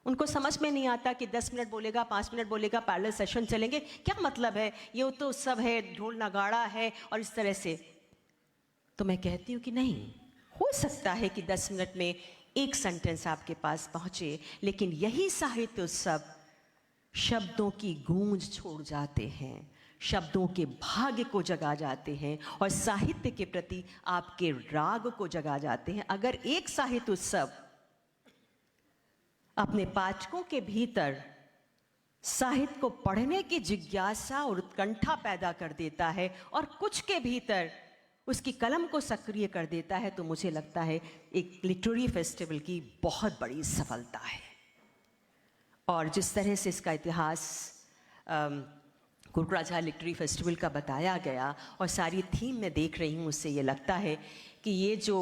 उनको समझ में नहीं आता कि 10 मिनट बोलेगा, 5 मिनट बोलेगा, पैरेलल सेशन चलेंगे, क्या मतलब है, ये तो उत्सव है, ढोल नगाड़ा है और इस तरह से। तो मैं कहती हूँ कि नहीं, हो सकता है कि 10 मिनट में एक सेंटेंस आपके पास पहुंचे, लेकिन यही साहित्य उत्सव शब्दों की गूंज छोड़ जाते हैं, शब्दों के भाग्य को जगा जाते हैं और साहित्य के प्रति आपके राग को जगा जाते हैं। अगर एक साहित्य उत्सव अपने पाठकों के भीतर साहित्य को पढ़ने की जिज्ञासा और उत्कंठा पैदा कर देता है और कुछ के भीतर उसकी कलम को सक्रिय कर देता है, तो मुझे लगता है एक लिटरेरी फेस्टिवल की बहुत बड़ी सफलता है। और जिस तरह से इसका इतिहास कुकराझार लिटरेरी फेस्टिवल का बताया गया और सारी थीम में देख रही हूँ, उससे ये लगता है कि ये जो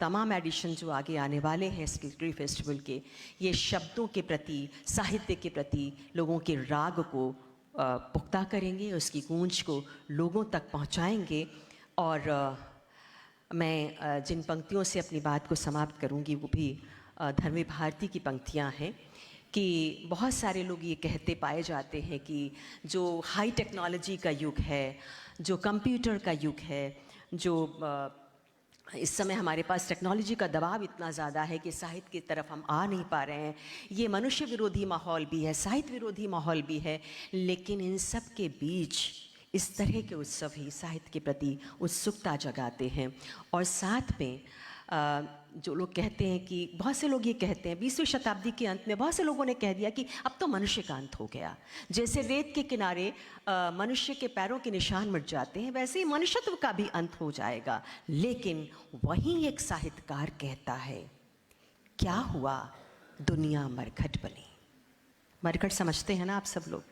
तमाम एडिशन जो आगे आने वाले हैं इस लिटरेरी फेस्टिवल के, ये शब्दों के प्रति, साहित्य के प्रति लोगों के राग को पुख्ता करेंगे, उसकी गूंज को लोगों तक पहुँचाएंगे। और मैं जिन पंक्तियों से अपनी बात को समाप्त करूंगी वो भी धर्मवीर भारती की पंक्तियां हैं कि बहुत सारे लोग ये कहते पाए जाते हैं कि जो हाई टेक्नोलॉजी का युग है, जो कंप्यूटर का युग है, जो इस समय हमारे पास टेक्नोलॉजी का दबाव इतना ज़्यादा है कि साहित्य की तरफ हम आ नहीं पा रहे हैं। ये मनुष्य विरोधी माहौल भी है, साहित्य विरोधी माहौल भी है, लेकिन इन सब के बीच इस तरह के उत्सव ही साहित्य के प्रति उत्सुकता जगाते हैं। और साथ में जो लोग कहते हैं कि बहुत से लोग ये कहते हैं 20वीं शताब्दी के अंत में बहुत से लोगों ने कह दिया कि अब तो मनुष्य का अंत हो गया। जैसे रेत के किनारे मनुष्य के पैरों के निशान मिट जाते हैं, वैसे ही मनुष्यत्व का भी अंत हो जाएगा। लेकिन वहीं एक साहित्यकार कहता है, क्या हुआ दुनिया मरघट बनी। मरघट समझते हैं ना आप सब लोग?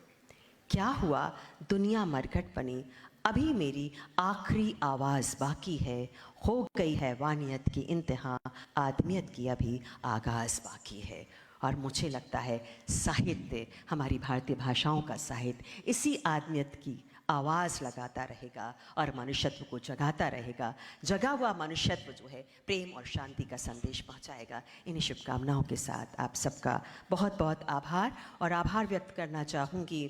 क्या हुआ दुनिया मरघट बनी, अभी मेरी आखिरी आवाज़ बाकी है, हो गई है वानियत की इंतहा, आदमियत की अभी आगाज़ बाकी है। और मुझे लगता है साहित्य, हमारी भारतीय भाषाओं का साहित्य इसी आदमियत की आवाज़ लगाता रहेगा और मनुष्यत्व को जगाता रहेगा। जगा हुआ मनुष्यत्व जो है प्रेम और शांति का संदेश पहुंचाएगा। इन्हीं शुभकामनाओं के साथ आप सबका बहुत बहुत आभार, और आभार व्यक्त करना चाहूँगी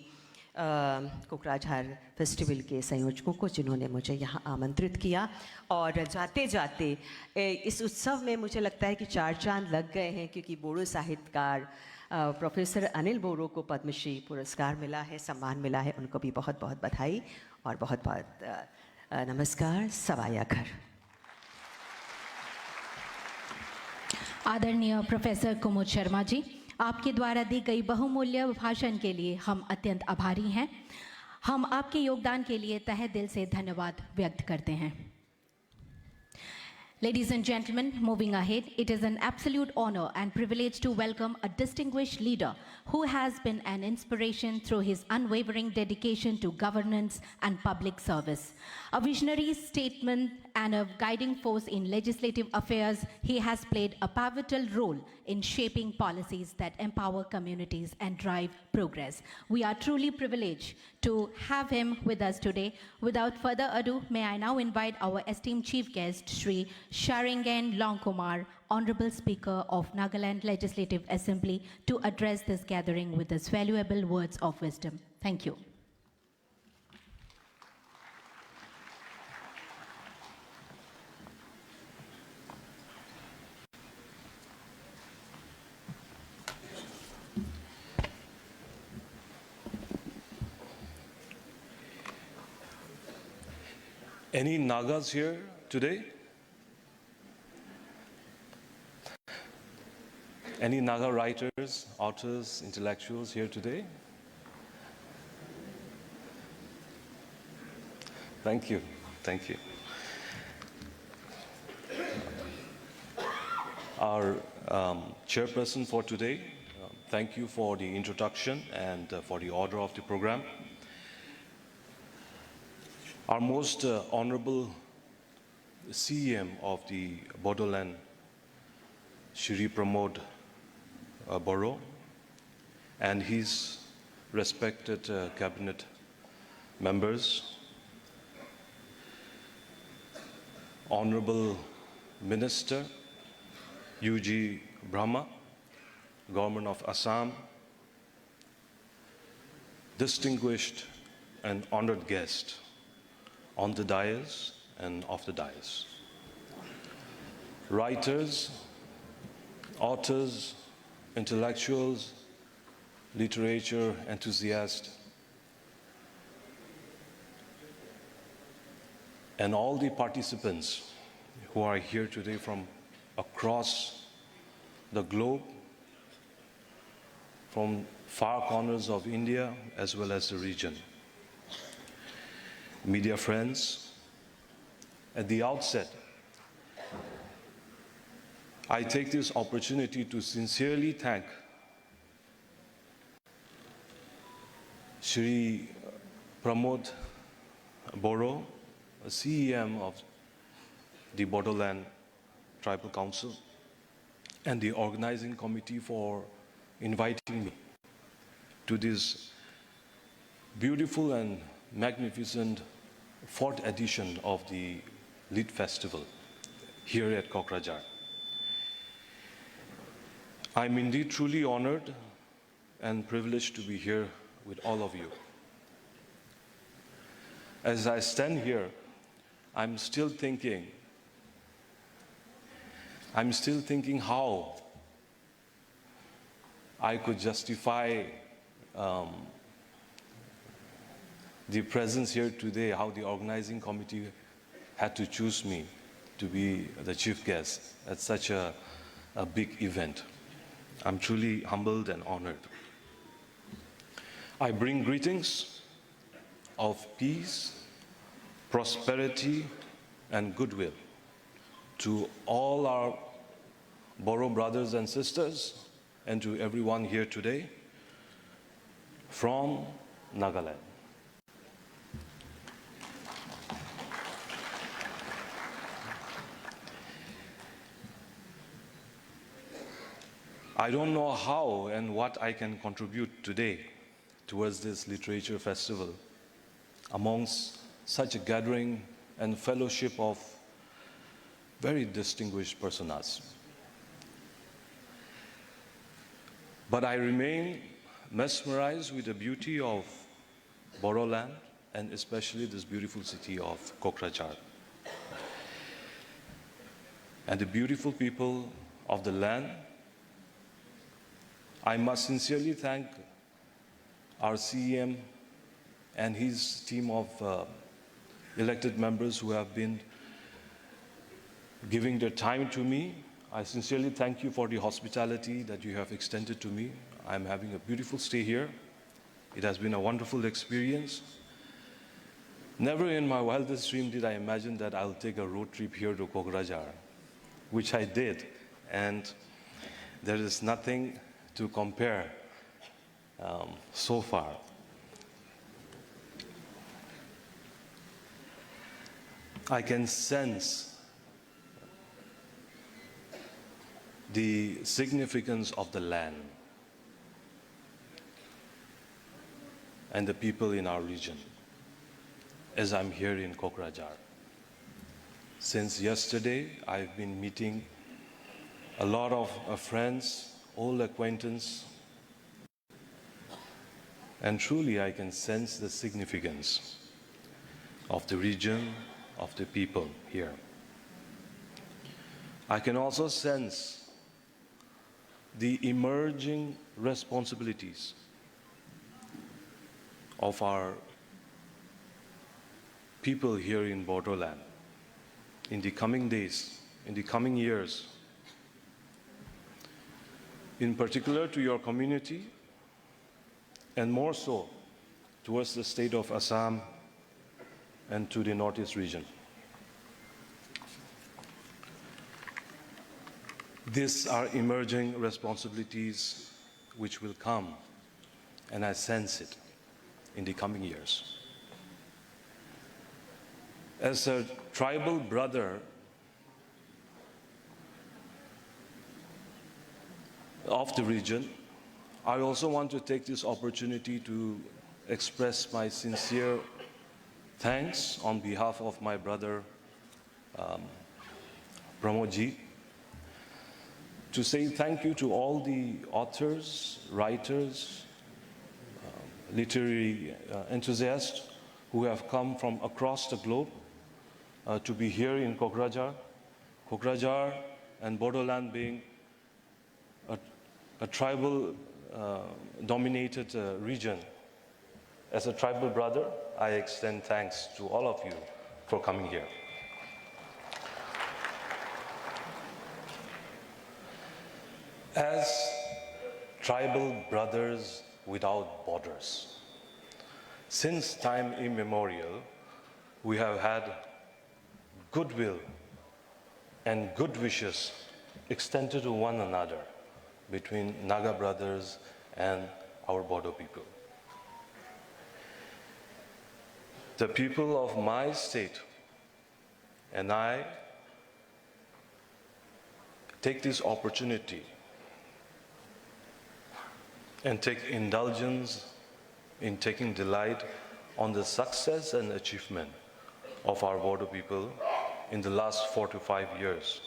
कोकराझार फेस्टिवल के संयोजकों को जिन्होंने मुझे यहाँ आमंत्रित किया। और जाते जाते इस उत्सव में मुझे लगता है कि 4 चांद लग गए हैं, क्योंकि बोडो साहित्यकार प्रोफेसर अनिल बोरो को पद्मश्री पुरस्कार मिला है, सम्मान मिला है। उनको भी बहुत बहुत बधाई और बहुत बहुत नमस्कार। सवायाघर। आदरणीय प्रोफेसर कुमुद शर्मा जी, आपके द्वारा दी गई बहुमूल्य भाषण के लिए हम अत्यंत आभारी हैं। हम आपके योगदान के लिए तहे दिल से धन्यवाद व्यक्त करते हैं। Ladies and gentlemen, moving ahead, it is an absolute honor and privilege to welcome a distinguished leader who has been an inspiration through his unwavering dedication to governance and public service. A visionary statesman and a guiding force in legislative affairs, he has played a pivotal role in shaping policies that empower communities and drive progress. We are truly privileged to have him with us today. Without further ado, may I now invite our esteemed chief guest, Shri Sharingan Longkumar, Honorable Speaker of Nagaland Legislative Assembly, to address this gathering with his valuable words of wisdom. Thank you. Any Nagas here today? Any Naga writers, authors, intellectuals here today? Thank you. Thank you. Our chairperson for today, thank you for the introduction and for the order of the program. Our most honorable CEM of the Bodoland, Shri Pramod Boro, and his respected cabinet members, Honorable Minister UG Brahma, Government of Assam, distinguished and honored guest on the dais and off the dais. Writers, authors, intellectuals, literature enthusiasts, and all the participants who are here today from across the globe, from far corners of India as well as the region. Media friends, at the outset, I take this opportunity to sincerely thank Shri Pramod Boro, CEM of the Bodoland Tribal Council, and the organizing committee for inviting me to this beautiful and magnificent 4th edition of the Lit Festival here at Kokrajhar. I'm indeed truly honored and privileged to be here with all of you. As I stand here, I'm still thinking how I could justify the presence here today, how the organizing committee had to choose me to be the chief guest at such a big event. I'm truly humbled and honored. I bring greetings of peace, prosperity, and goodwill to all our Boro brothers and sisters and to everyone here today from Nagaland. I don't know how and what I can contribute today towards this literature festival amongst such a gathering and fellowship of very distinguished personas. But I remain mesmerized with the beauty of Boroland and especially this beautiful city of Kokrajhar. And the beautiful people of the land. I must sincerely thank our CEM and his team of elected members who have been giving their time to me. I sincerely thank you for the hospitality that you have extended to me. I'm having a beautiful stay here. It has been a wonderful experience. Never in my wildest dream did I imagine that I'll take a road trip here to Kokrajhar, which I did, and there is nothing to compare so far. I can sense the significance of the land and the people in our region as I'm here in Kokrajhar. Since yesterday, I've been meeting a lot of friends, old acquaintance, and truly I can sense the significance of the region, of the people here. I can also sense the emerging responsibilities of our people here in Borderland in the coming days, in the coming years, in particular to your community, and more so towards the state of Assam and to the Northeast region. These are emerging responsibilities which will come, and I sense it in the coming years. As a tribal brother of the region, I also want to take this opportunity to express my sincere thanks on behalf of my brother Pramodji, to say thank you to all the authors, writers, literary enthusiasts who have come from across the globe to be here in Kokrajhar. Kokrajhar and Borderland being a tribal dominated region. As a tribal brother, I extend thanks to all of you for coming here. As tribal brothers without borders, since time immemorial, we have had goodwill and good wishes extended to one another between Naga brothers and our Bodo people. The people of my state and I take this opportunity and take indulgence in taking delight on the success and achievement of our Bodo people in the last 4 to 5 years.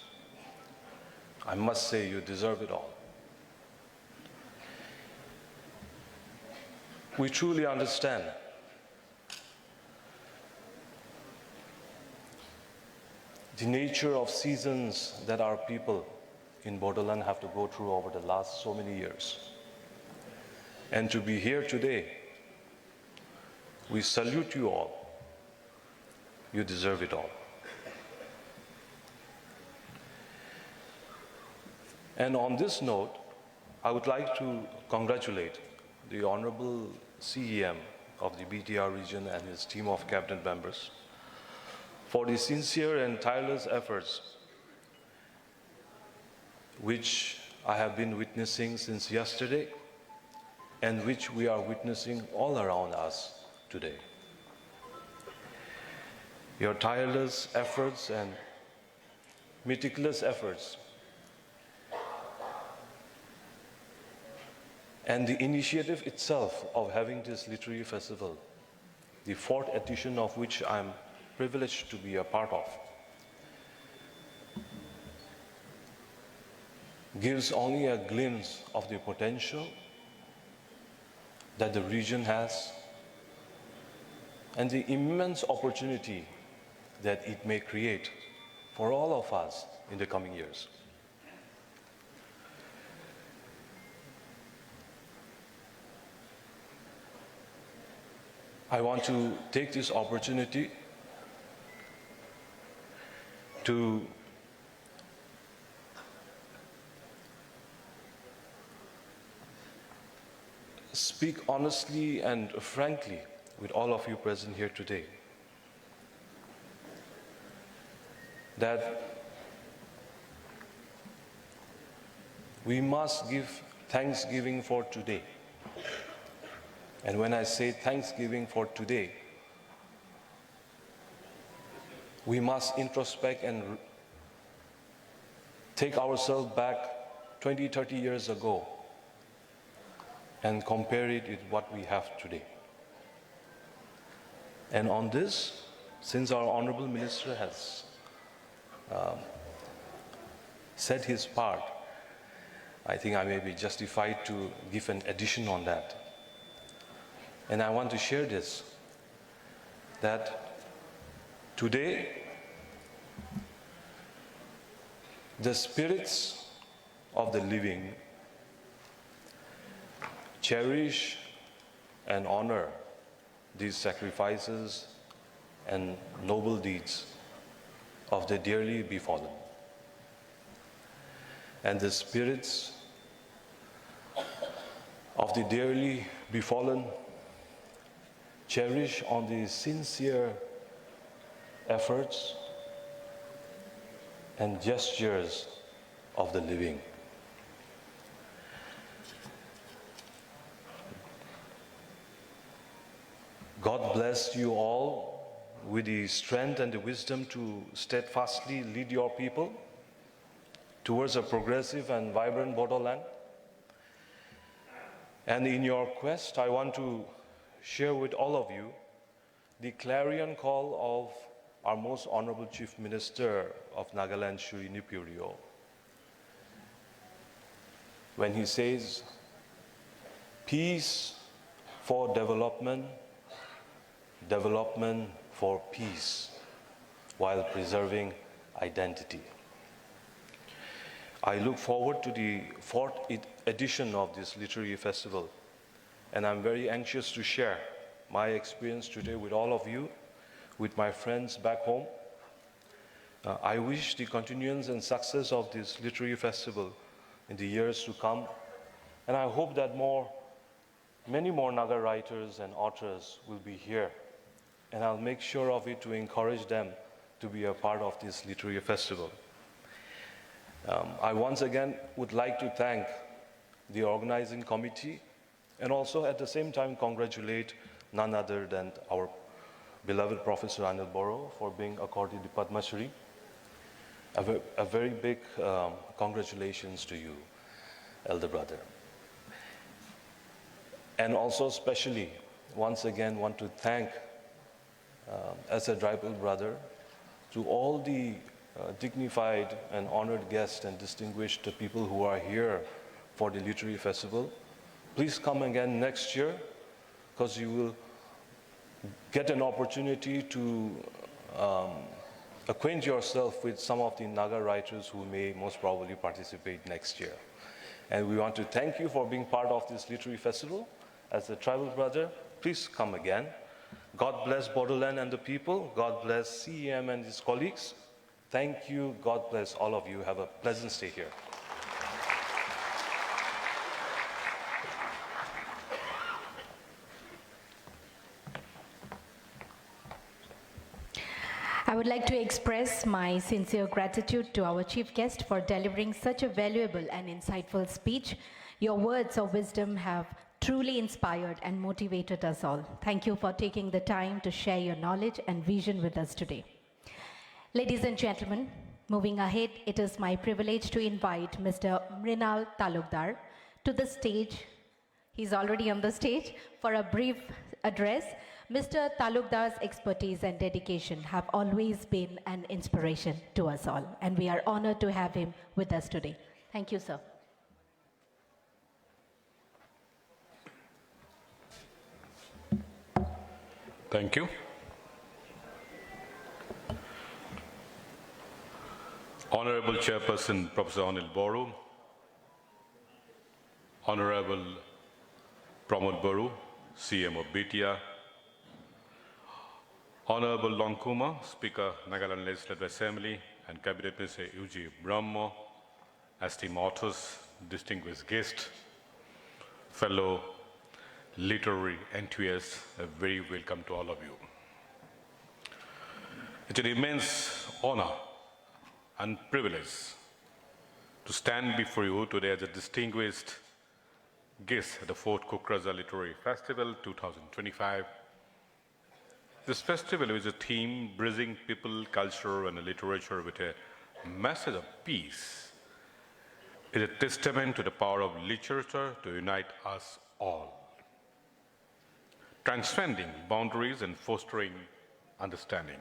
I must say you deserve it all. We truly understand the nature of seasons that our people in borderland have to go through over the last so many years. And to be here today, we salute you all. You deserve it all. And on this note, I would like to congratulate the Honorable CEM of the BTR region and his team of cabinet members for the sincere and tireless efforts which I have been witnessing since yesterday and which we are witnessing all around us today. Your tireless efforts and meticulous efforts and the initiative itself of having this literary festival, the 4th edition of which I'm privileged to be a part of, gives only a glimpse of the potential that the region has and the immense opportunity that it may create for all of us in the coming years. I want to take this opportunity to speak honestly and frankly with all of you present here today that we must give thanksgiving for today. And when I say thanksgiving for today, we must introspect and take ourselves back 20, 30 years ago and compare it with what we have today. And on this, since our Honorable Minister has said his part, I think I may be justified to give an addition on that. And I want to share this, that today, the spirits of the living cherish and honor these sacrifices and noble deeds of the dearly befallen. And the spirits of the dearly befallen cherish on the sincere efforts and gestures of the living. God bless you all with the strength and the wisdom to steadfastly lead your people towards a progressive and vibrant borderland. And in your quest, I want to share with all of you the clarion call of our most honorable Chief Minister of Nagaland, Shri Nipirio, when he says, peace for development, development for peace, while preserving identity. I look forward to the 4th edition of this literary festival, and I'm very anxious to share my experience today with all of you, with my friends back home. I wish the continuance and success of this literary festival in the years to come, and I hope that many more Naga writers and authors will be here, and I'll make sure of it to encourage them to be a part of this literary festival. I once again would like to thank the organizing committee and also at the same time congratulate none other than our beloved Professor Anil Boro for being accorded the Padma Shri. A very big congratulations to you, elder brother. And also especially, once again, want to thank, as a tribal brother, to all the dignified and honored guests and distinguished people who are here for the literary festival. Please come again next year, because you will get an opportunity to acquaint yourself with some of the Naga writers who may most probably participate next year. And we want to thank you for being part of this literary festival. As a tribal brother, please come again. God bless Bodoland and the people. God bless CEM and his colleagues. Thank you. God bless all of you. Have a pleasant stay here. I would like to express my sincere gratitude to our chief guest for delivering such a valuable and insightful speech. Your words of wisdom have truly inspired and motivated us all. Thank you for taking the time to share your knowledge and vision with us today. Ladies and gentlemen, moving ahead, it is my privilege to invite Mr. Mrinal Talukdar to the stage. He's already on the stage for a brief address. Mr. Talukdar's expertise and dedication have always been an inspiration to us all, and we are honored to have him with us today. Thank you, sir. Thank you. Honorable Chairperson Professor Anil Boru, Honorable Pramod Boru, CM of Bhatia, Honorable Longkuma, Speaker, Nagaland Legislative Assembly, and Cabinet Minister Yuji Brahmo, esteemed authors, distinguished guests, fellow literary enthusiasts, a very welcome to all of you. It's an immense honor and privilege to stand before you today as a distinguished guest at the 4th Kokrajhar Literary Festival 2025. This festival is a theme bridging people, culture, and literature with a message of peace. It is a testament to the power of literature to unite us all, transcending boundaries and fostering understanding.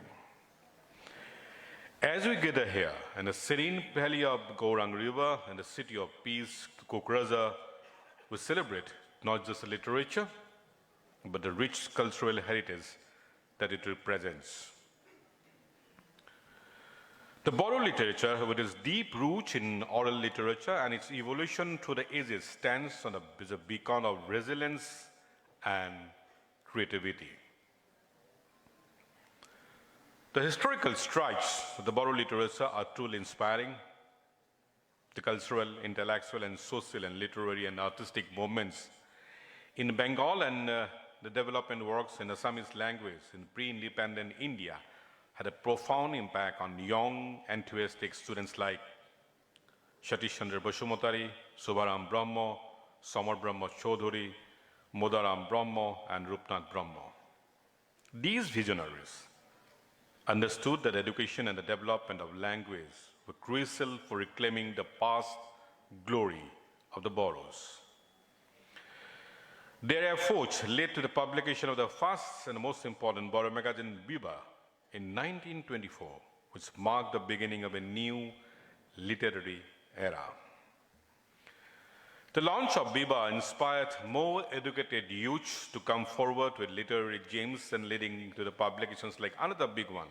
As we gather here in the serene valley of Gaurang River and the city of peace, Kokrajhar, we celebrate not just the literature, but the rich cultural heritage that it represents. The Bodo literature, with its deep roots in oral literature and its evolution through the ages, stands as a beacon of resilience and creativity. The historical strides of the Bodo literature are truly inspiring. The cultural, intellectual, and social, and literary and artistic movements in Bengal and the development works in Assamese language in pre-independent India had a profound impact on young, enthusiastic students like Satish Chandra Basumotari, Subharam Brahmo, Samar Brahmo Chaudhuri, Modaram Brahmo, and Rupnath Brahmo. These visionaries understood that education and the development of language were crucial for reclaiming the past glory of the Bodos. Their efforts led to the publication of the first and most important Bodo magazine, Biba, in 1924, which marked the beginning of a new literary era. The launch of Biba inspired more educated youths to come forward with literary gems and leading to the publications like another big one,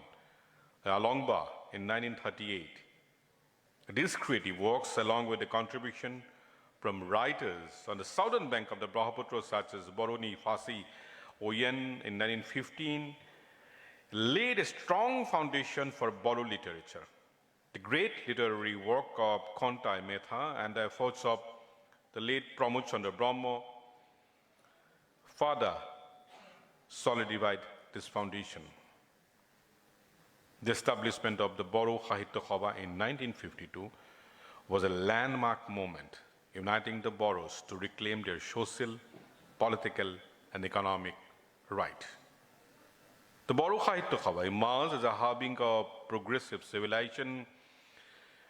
Alongba in 1938. These creative works, along with the contribution from writers on the southern bank of the Brahmaputra, such as Boroni Fasi Oyen in 1915, laid a strong foundation for Bodo literature. The great literary work of Khontai Metha and the efforts of the late Pramod Chandra Brahmo further solidified this foundation. The establishment of the Bodo Sahitya Sabha in 1952 was a landmark moment, uniting the Bodos to reclaim their social, political, and economic right. The Bodo Sahitya Sabha emerged as a harbinger of progressive civilization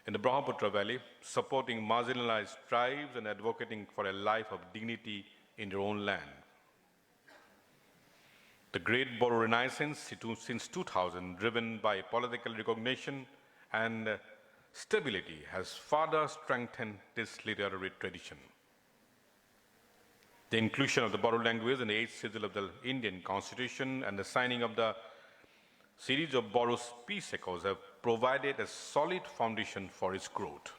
in the Brahmaputra Valley, supporting marginalized tribes and advocating for a life of dignity in their own land. The Great Bodo Renaissance since 2000, driven by political recognition and stability, has further strengthened this literary tradition. The inclusion of the Bodo language in the 8th schedule of the Indian Constitution and the signing of the series of Bodo peace accords have provided a solid foundation for its growth.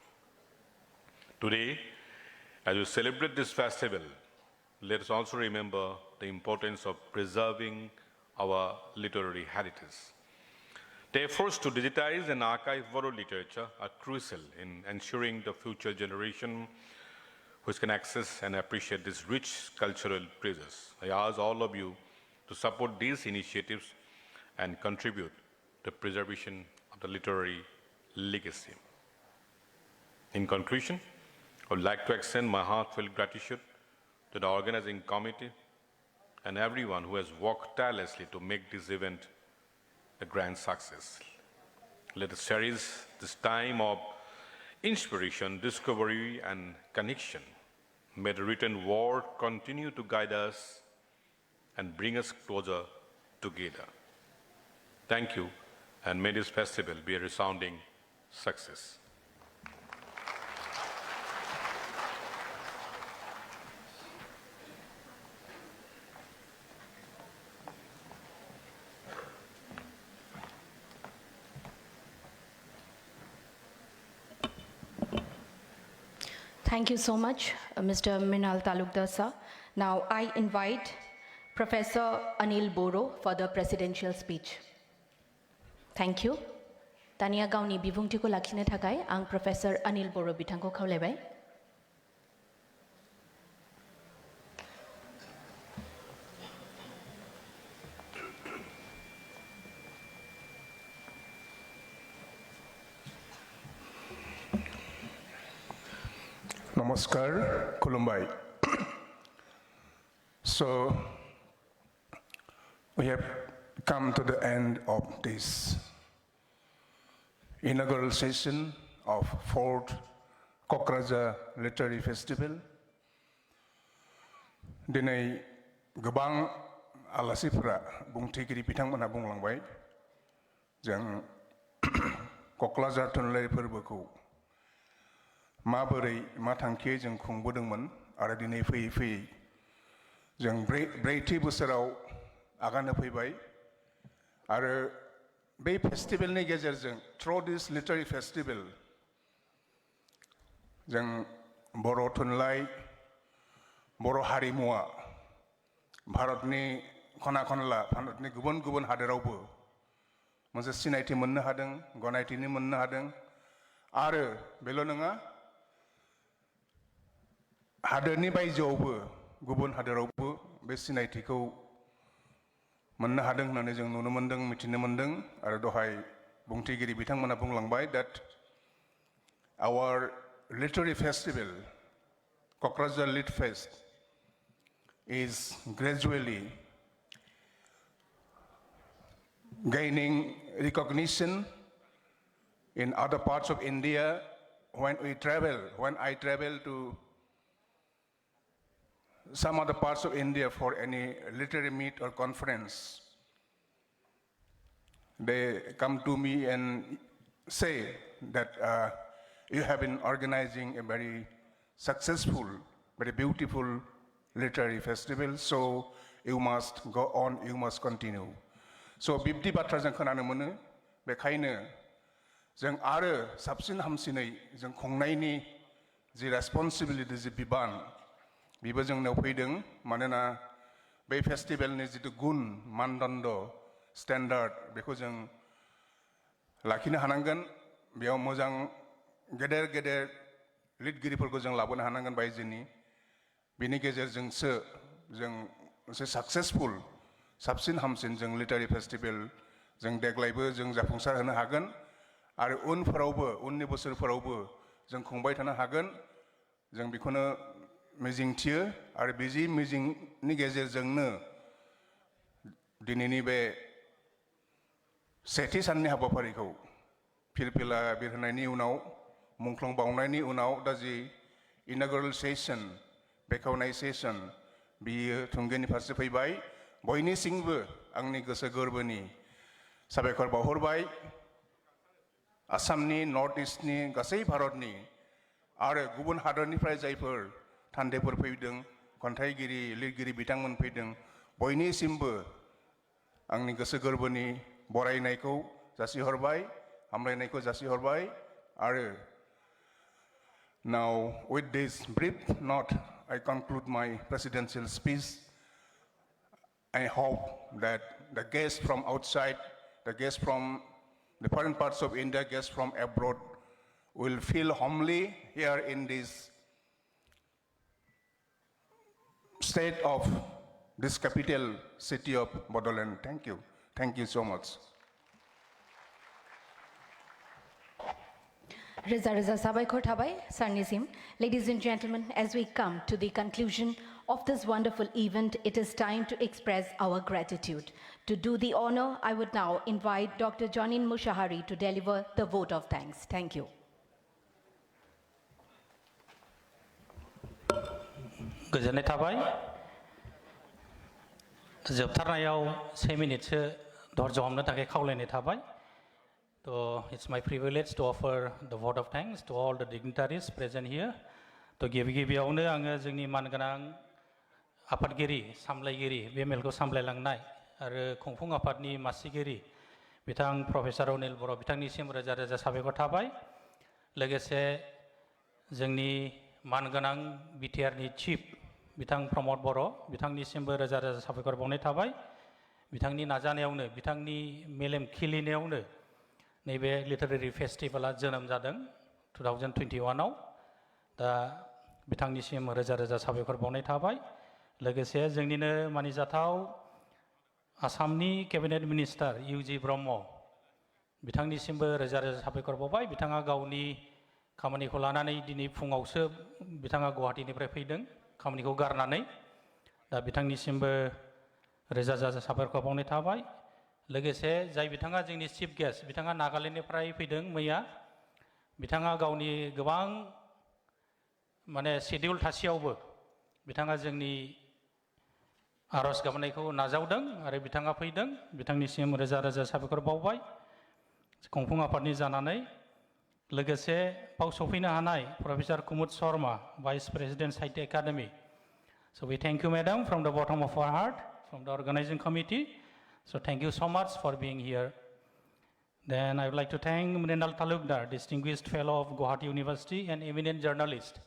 Today, as we celebrate this festival, let us also remember the importance of preserving our literary heritage. The efforts to digitize and archive Bodo literature are crucial in ensuring the future generation which can access and appreciate these rich cultural treasures. I ask all of you to support these initiatives and contribute to the preservation of the literary legacy. In conclusion, I would like to extend my heartfelt gratitude to the organizing committee and everyone who has worked tirelessly to make this event a grand success. Let us cherish this time of inspiration, discovery, and connection. May the written word continue to guide us and bring us closer together. Thank you, and may this festival be a resounding success. Thank you so much, Mr. Mrinal Talukdar sir. Now I invite Professor Anil Boro for the presidential speech. Thank you. Tania gauni bibungtiko lakhine thakai ang Professor Anil Boro bitangko khawlebai. Namaskar, Kulumbai. So, we have come to the end of this inaugural session of 4th Kokrajhar Literary Festival. Dinai gobang alasifra bungthigiri bitangmona bunglangbai jang Kokrajhar Thunlayaरि Forboko माबोरै मा थांखियै जों खुंबोदोंमोन आरो दिनै फैयै फैयै जों ब्रैथि बोसोराव आगान होफैबाय आरो बे फेस्टिभेलनि गेजेरजों थ्रु दिस लिटारेरि फेस्टिभेल जों बर' थुनलाइ बर' हारिमुआ भारतनि खना खनला भारतनि गुबुन गुबुन हादोरावबो मोनसे सिनायथि मोननो हादों गनायथिनि मोननो हादों आरो बेल' नङा हादोरनि बायजोआवबो गुबुन हादोरावबो बे सिनायथिखौ मोननो हादों होननानै जों नुनो मोनदों मिथिनो मोनदों आरो दहाय बुंथिगिरि बिथांमोना बुंलांबाय that our literary festival Kokrajhar Lit Fest is gradually gaining recognition in other parts of India. When I travel to some other parts of India for any literary meet or conference, they come to me and say that you have been organizing a very successful, very beautiful literary festival, so you must go on, you must continue. So बिब्दि बाथ्रा जों खोनानो mono बेखायनो जों आरो साबसिन हामसिनै जों खुंनायनि जि रेसपन्सिबिलिटि जि बिबान बेबो जोंनाव फैदों मानोना बे फेस्टिभेलनि जितु गुन मानदण्ड स्टेन्डार्ड बेखौ जों लाखिनो हानांगोन बेयाव मोजां गेदेर गेदेर लिरगिरिफोरखौ जों लाबोनो हानांगोन बायजोनि बेनि गेजेरजोंसो जों मोनसे साक्सेसफुल साबसिन हामसिन जों लिटारेरि फेस्टिभेल जों देग्लायबो जों जाफुंसार होनो हागोन आरो उनफोरावबो उननि बोसोरफोरावबो जों खुंबाय थानो हागोन जों बेखौनो मिजिंथियो आरो बिजि मिजिंनि गेजेरजोंनो दिनैनि बे सेथि साननि हाबाफारिखौ फिरफिला बिरहोनायनि उनाव मुंख्लं बावनायनि उनाव दा जि इनागुरेल सेसन बेखेवनाय सेसन बियो थुंगेनि फारसे फैबाय बयनिसिमबो आंनि गोसो गोरबोनि साबायखर बावहरबाय आसामनि नर्थ इस्टनि गासै भारतनि आरो गुबुन हादरनिफ्राय जायफोर थान्दैफोर फैदों खन्थाइगिरि लिरगिरि बिथांमोन फैदों बयनिसिमबो आंनि गोसो गोरबोनि बरायनायखौ जासिहरबाय हामलायनायखौ जासिहरबाय आरो now with this brief note I conclude my presidential speech. I hope that the guests from outside, the guests from the foreign parts of India, guests from abroad will feel homely here in this state of this capital city of Bodoland. Thank you. Thank you so much. Reza Sabaikor Thabai, Sarnisim. Ladies and gentlemen, as we come to the conclusion of this wonderful event, it is time to express our gratitude. To do the honor, I would now invite Dr. Jonin Mushahari to deliver the vote of thanks. Thank you. गोजोननाय थाबाय जोबथारनायाव 1 मिनिटसो धर्ज हमनो थाखाय खावलायनाय थाबाय So it's my privilege to offer the vote of thanks to all the dignitaries present here. To गिबियावनो आङो जोंनि मानगोनां आफादगिरि सामलायगिरि बे मेलखौ सामलायलांनाय आरो खुंफुं आफादनि मासिगिरि बिथां प्रफेसर अनिल बर' बिथांनिसिम रोजा रोजा साबायखर थाबाय लोगोसे जोंनि मानगोनां बिटिआरनि चिफ बिथां प्रमद बर' बिथांनिसिमबो रोजा रोजा साबायखर बावनाय थाबाय बिथांनि नाजानायावनो बिथांनि मेलेम खिलिनायावनो नैबे लिटारेरि फेस्टिभेला जोनोम जादों 2021 आव दा बिथांनिसिम रोजा रोजा साबायखर बावनाय थाबाय लोगोसे जोंनिनो मानिजाथाव आसामनि केबिनेट मिनिस्टार इउजि ब्रह्म बिथांनिसिमबो रोजा रोजा साबायखर बावबाय बिथाङा गावनि खामानिखौ लानानै दिनै फुङावसो बिथाङा गुवाहाटीनिफ्राय फैदों खामानिखौ गारनानै दा बिथांनिसिमबो रोजा रोजा साबायखर बावनाय थाबाय लोगोसे जाय बिथाङा जोंनि चिफ गेस्ट बिथाङा नागालेण्डनिफ्राय फैदों मैया बिथाङा गावनि गोबां माने शेड्युल थासेयावबो बिथाङा जोंनि आरज गाबनायखौ नाजावदों आरो बिथाङा फैदों बिथांनिसिम रोजा रोजा साबायखर बावबाय खुंफुं आफादनि जानानै लोगोसे बाव सफैनो हानाय प्रफेसर कुमुद शर्मा भाइस प्रेसिडेन्ट साहित्य academy So we thank you madam from the bottom of our heart from the organizing committee So thank you so much for being here. Then I would like to thank Mrinal Talukdar, Distinguished Fellow of Guwahati University and eminent journalist.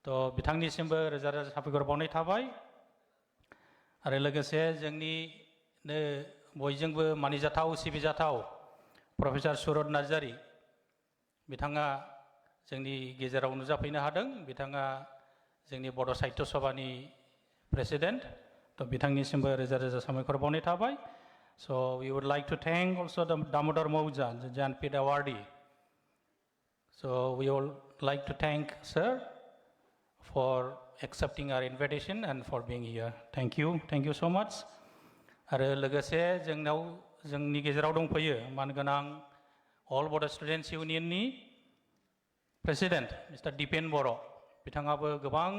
तो बिथांनिसिमबो रोजा रोजा साबायखर बावनाय थाबाय आरो लोगोसे जोंनि बयजोंबो मानिजाथाव सिबिजाथाव प्रफेसर सुरत नार्जारी बिथाङा जोंनि गेजेराव नुजाफैनो हादों बिथाङा जोंनि बड' साहित्य सभानि प्रेसिडेन्ट तो बिथांनिसिमबो रोजा रोजा साबायखर बावनाय थाबाय So we would like to thank also the Damodar Mauja, the Jnanpith awardee. So we would like to thank sir for accepting our invitation and for being here. Thank you so much. आरो लोगोसे जोंनि गेजेराव दंफैयो मानगोनां All Bodo Students Unionनि president mister Dipen Boro' बिथाङाबो गोबां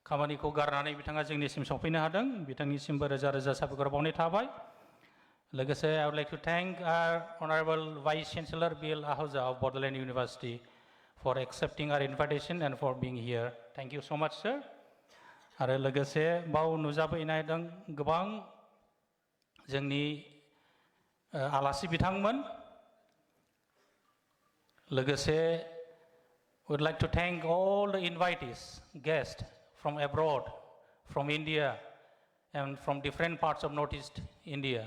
खामानिखौ गारनानै बिथाङा जोंनिसिम सफैनो हादों बिथांनिसिमबो रोजा रोजा साबायखर बावनाय थाबाय लोगोसे I would like to thank our Honorable Vice Chancellor B.L. Ahuja of Bodoland University for accepting our invitation and for being here. Thank you so much, sir. आरो लोगोसे बाव नुजाफैनाय दं गोबां जोंनि आलासि बिथांमोन लोगोसे would like to thank all the invitees, guests from abroad, from India, and from different parts of Northeast India.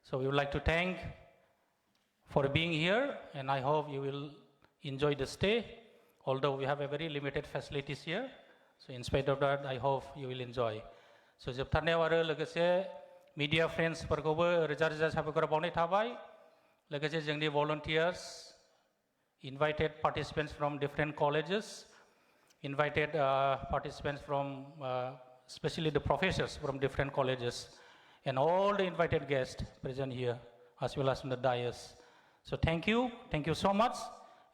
So we would like to thank for being here, and I hope you will enjoy the stay, although we have a very limited facilities here. So in spite of that, I hope you will enjoy. So जोबथारनायाव आरो लोगोसे media friends फोरखौबो रोजा रोजा साबायखर बावनाय थाबाय लोगोसे जोंनि volunteers, invited participants from different colleges, invited participants from, especially the professors from different colleges, and all the invited guests present here, as well as in the dais. So thank you so much.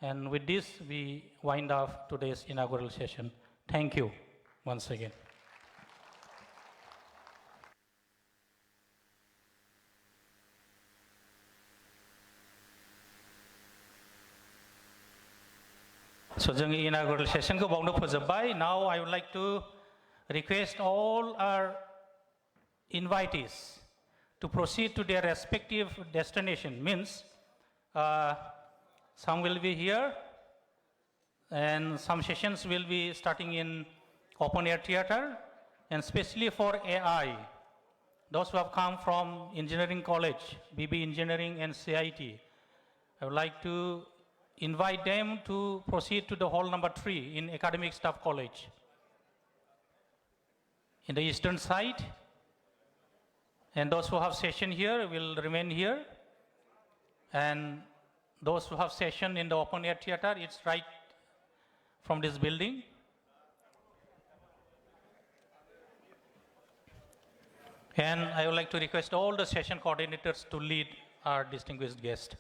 And with this, we wind up today's inaugural session. Thank you once again. So जों inaugural session को बावनो फोजोबबाय. Now I would like to request all our invitees to proceed to their respective destination. Means some will be here and some sessions will be starting in open air theater, and especially for AI, those who have come from engineering college, BB Engineering and CIT, I would like to invite them to proceed to the hall number 3 in Academic Staff College. In the eastern side, and those who have session here will remain here, and those who have session in the open air theater, it's right from this building. And I would like to request all the session coordinators to lead our distinguished guest.